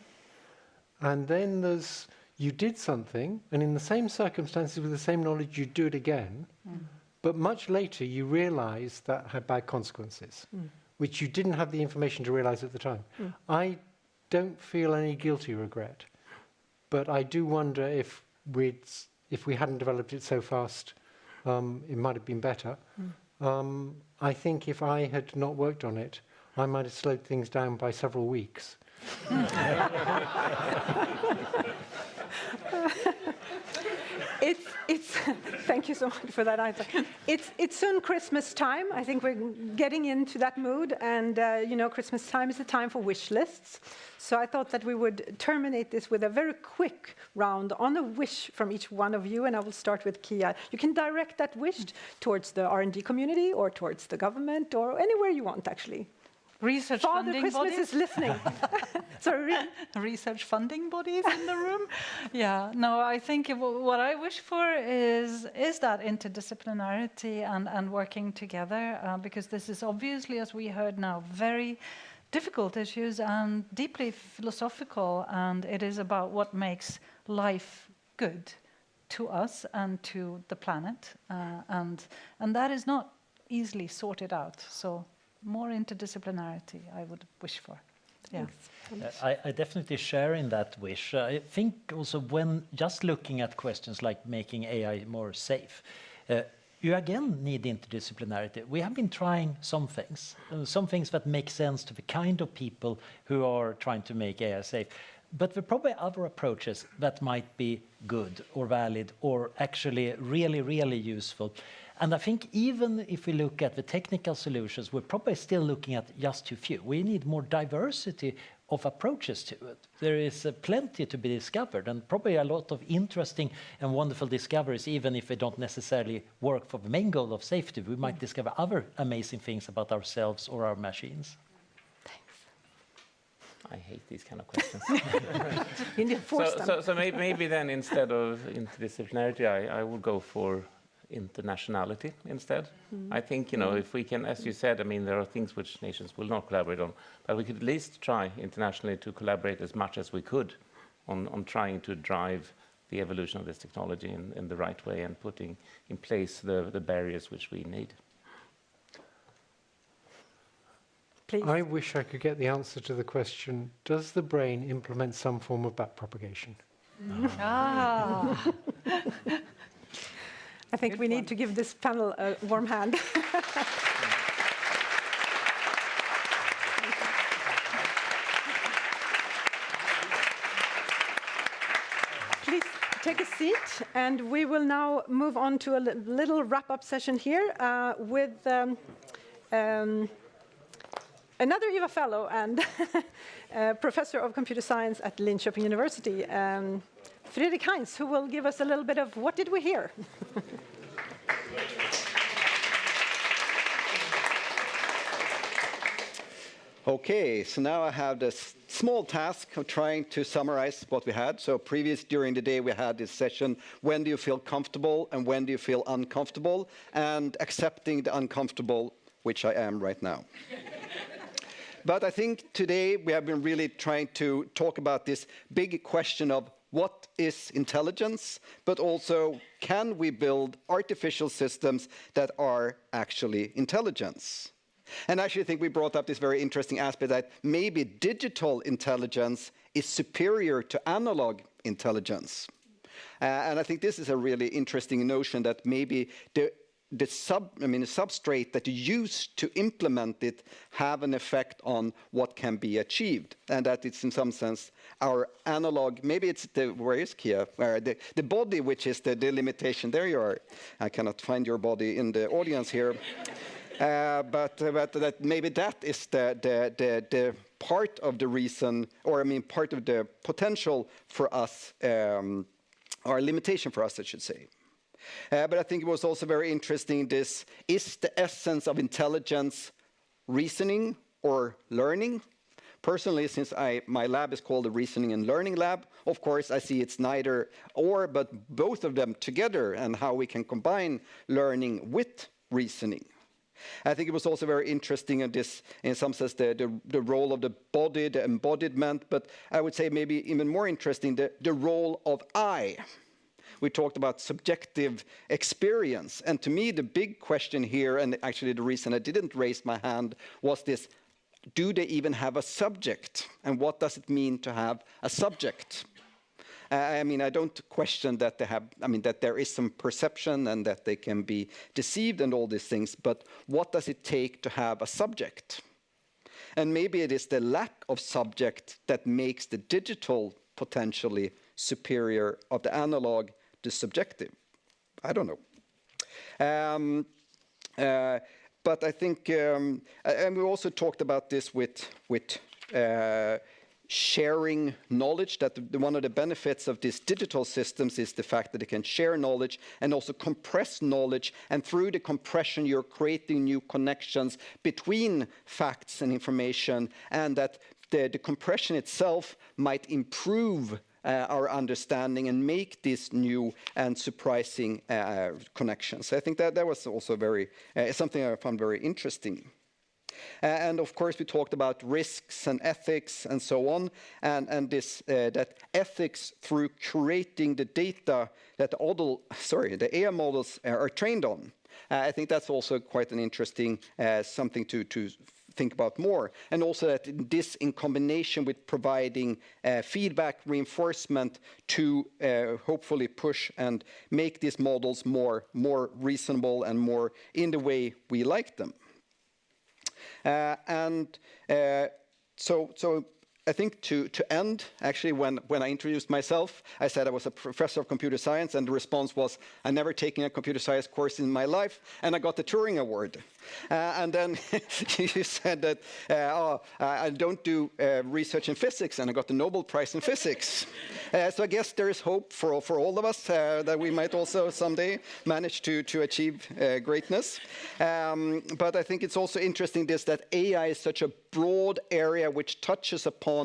B: And then there's you did something, and in the same circumstances with the same knowledge, you'd do it again. Mm. But much later you realize that had bad consequences, which you didn't have the information to realize at the time. Mm. I don't feel any guilty regret, but I do wonder if we hadn't developed it so fast, it might have been better. Mm. I think if I had not worked on it, I might have slowed things down by several weeks.
C: Thank you so much for that answer. It's soon Christmas time. I think we're getting into that mood, and Christmas time is a time for wish lists. So I thought that we would terminate this with a very quick round on a wish from each one of you, and I will start with Kia. You can direct that wish towards the R&D community or towards the government or anywhere you want, actually.
F: Research
C: Father
F: funding
C: Christmas
F: bodies?
C: is listening. Sorry.
F: Research funding bodies in the room? Yeah, no, I think what I wish for is that interdisciplinarity and working together, because this is obviously, as we heard now, very difficult issues and deeply philosophical, and it is about what makes life good to us and to the planet, and that is not easily sorted out. So more interdisciplinarity I would wish for. Yeah.
D: I definitely share in that wish. I think also when just looking at questions like making AI more safe, you again need interdisciplinarity. We have been trying some things that make sense to the kind of people who are trying to make AI safe. But there are probably other approaches that might be good or valid or actually really, really useful. And I think even if we look at the technical solutions, we're probably still looking at just too few. We need more diversity of approaches to it. There is plenty to be discovered, and probably a lot of interesting and wonderful discoveries, even if they don't necessarily work for the main goal of safety. We might discover other amazing things about ourselves or our machines.
E: I hate these kind of questions.
C: So
E: maybe then instead of interdisciplinarity, I would go for internationality instead. I think, if we can, as you said, there are things which nations will not collaborate on, but we could at least try internationally to collaborate as much as we could on trying to drive the evolution of this technology in the right way and putting in place the barriers which we need.
C: please.
B: I wish I could get the answer to the question, does the brain implement some form of backpropagation?
F: Ah.
C: I think we need to give this panel a warm hand. Please take a seat, and we will now move on to a little wrap-up session here with another IVA Fellow and Professor of Computer Science at Linköping University, Fredrik Heinz, who will give us a little bit of what did we hear?
I: Okay, so now I have this small task of trying to summarize what we had. So during the day we had this session, when do you feel comfortable and when do you feel uncomfortable, and accepting the uncomfortable, which I am right now. But I think today we have been really trying to talk about this big question of what is intelligence, but also can we build artificial systems that are actually intelligence? And actually, I think we brought up this very interesting aspect that maybe digital intelligence is superior to analog intelligence. And I think this is a really interesting notion that maybe the substrate that you use to implement it have an effect on what can be achieved, and that it's in some sense our analog. Maybe it's where is Kia? The body, which is the limitation. There you are. I cannot find your body in the audience here. But that maybe that is the part of the reason, or I mean part of the potential for us, or limitation for us, I should say. But I think it was also very interesting, this is the essence of intelligence reasoning or learning? Personally, since my lab is called the Reasoning and Learning Lab, of course I see it's neither or, but both of them together, and how we can combine learning with reasoning. I think it was also very interesting in this, in some sense, the role of the body, the embodiment, but I would say maybe even more interesting, the role of I. We talked about subjective experience, and to me the big question here, and actually the reason I didn't raise my hand, was this: do they even have a subject, and what does it mean to have a subject? I mean, I don't question that they have, I mean, that there is some perception and that they can be deceived and all these things, but what does it take to have a subject? And maybe it is the lack of subject that makes the digital potentially superior of the analog, the subjective. I don't know. But I think, and we also talked about this with sharing knowledge, that one of the benefits of these digital systems is the fact that they can share knowledge and also compress knowledge, and through the compression you're creating new connections between facts and information, and that the compression itself might improve our understanding and make these new and surprising connections. I think that was also very something I found very interesting. And of course, we talked about risks and ethics and so on, and this that ethics through curating the data that the AI models are trained on. I think that's also quite an interesting something to think about more, and also that this in combination with providing feedback reinforcement to hopefully push and make these models more reasonable and more in the way we like them. So I think to end, actually, when I introduced myself, I said I was a professor of computer science, and the response was, I've never taken a computer science course in my life, and I got the Turing Award. And then you said that, I don't do research in physics, and I got the Nobel Prize in physics. So I guess there is hope for all of us that we might also someday manage to achieve greatness. But I think it's also interesting that AI is such a broad area which touches upon,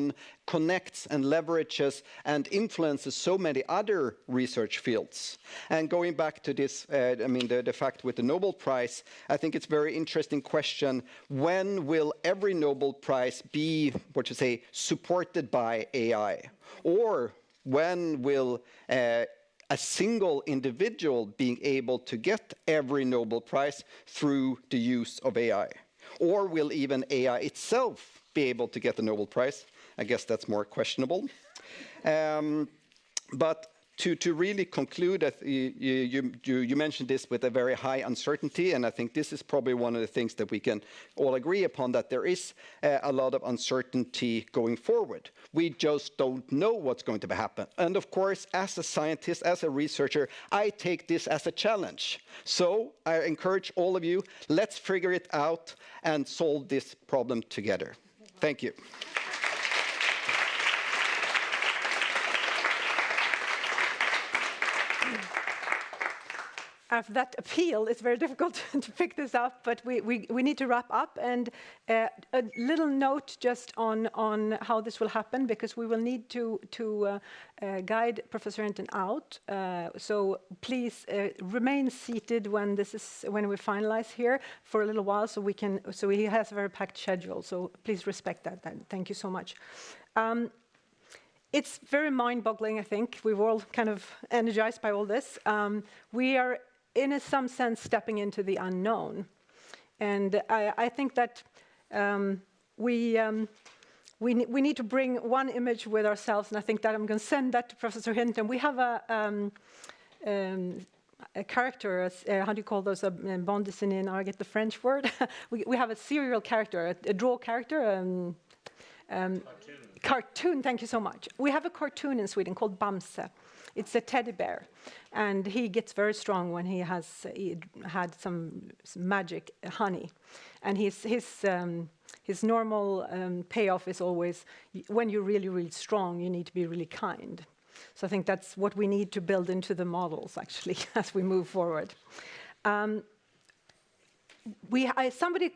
I: connects and leverages and influences so many other research fields. And going back to this, I mean, the fact with the Nobel Prize, I think it's a very interesting question. When will every Nobel Prize be, supported by AI? Or when will a single individual being able to get every Nobel Prize through the use of AI? Or will even AI itself be able to get the Nobel Prize? I guess that's more questionable. But to really conclude, you mentioned this with a very high uncertainty, and I think this is probably one of the things that we can all agree upon, that there is a lot of uncertainty going forward. We just don't know what's going to happen. And of course, as a scientist, as a researcher, I take this as a challenge. So I encourage all of you, let's figure it out and solve this problem together. Thank you.
C: After that appeal, it's very difficult to pick this up, but we need to wrap up. And a little note just on how this will happen, because we will need to guide Professor Hinton out. So please remain seated when we finalize here for a little while, so he has a very packed schedule. So please respect that. Thank you so much. It's very mind-boggling, I think. We're all kind of energized by all this. We are, in some sense, stepping into the unknown. And I think that we need to bring one image with ourselves, and I think that I'm going to send that to Professor Hinton. We have a character, how do you call those, bande dessinée, now I get the French word. we have a serial character, a draw character, cartoon, thank you so much. We have a cartoon in Sweden called Bamse. It's a teddy bear, and he gets very strong when he had some magic honey. And his normal payoff is always, when you're really, really strong, you need to be really kind. So I think that's what we need to build into the models, actually, as we move forward. Somebody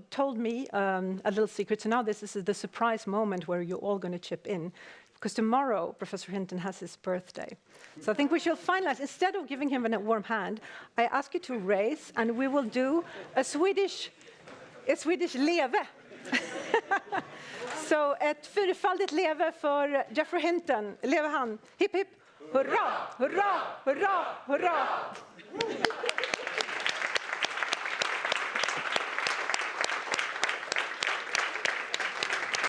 C: told me a little secret, so now this is the surprise moment where you're all going to chip in. Because tomorrow, Professor Hinton has his birthday. So I think we shall finalize. Instead of giving him a warm hand, I ask you to raise, and we will do a Swedish leve. Så ett fyrfaldigt leve för Geoffrey Hinton. Leve han. Hipp hipp. Hurra, hurra, hurra, hurra.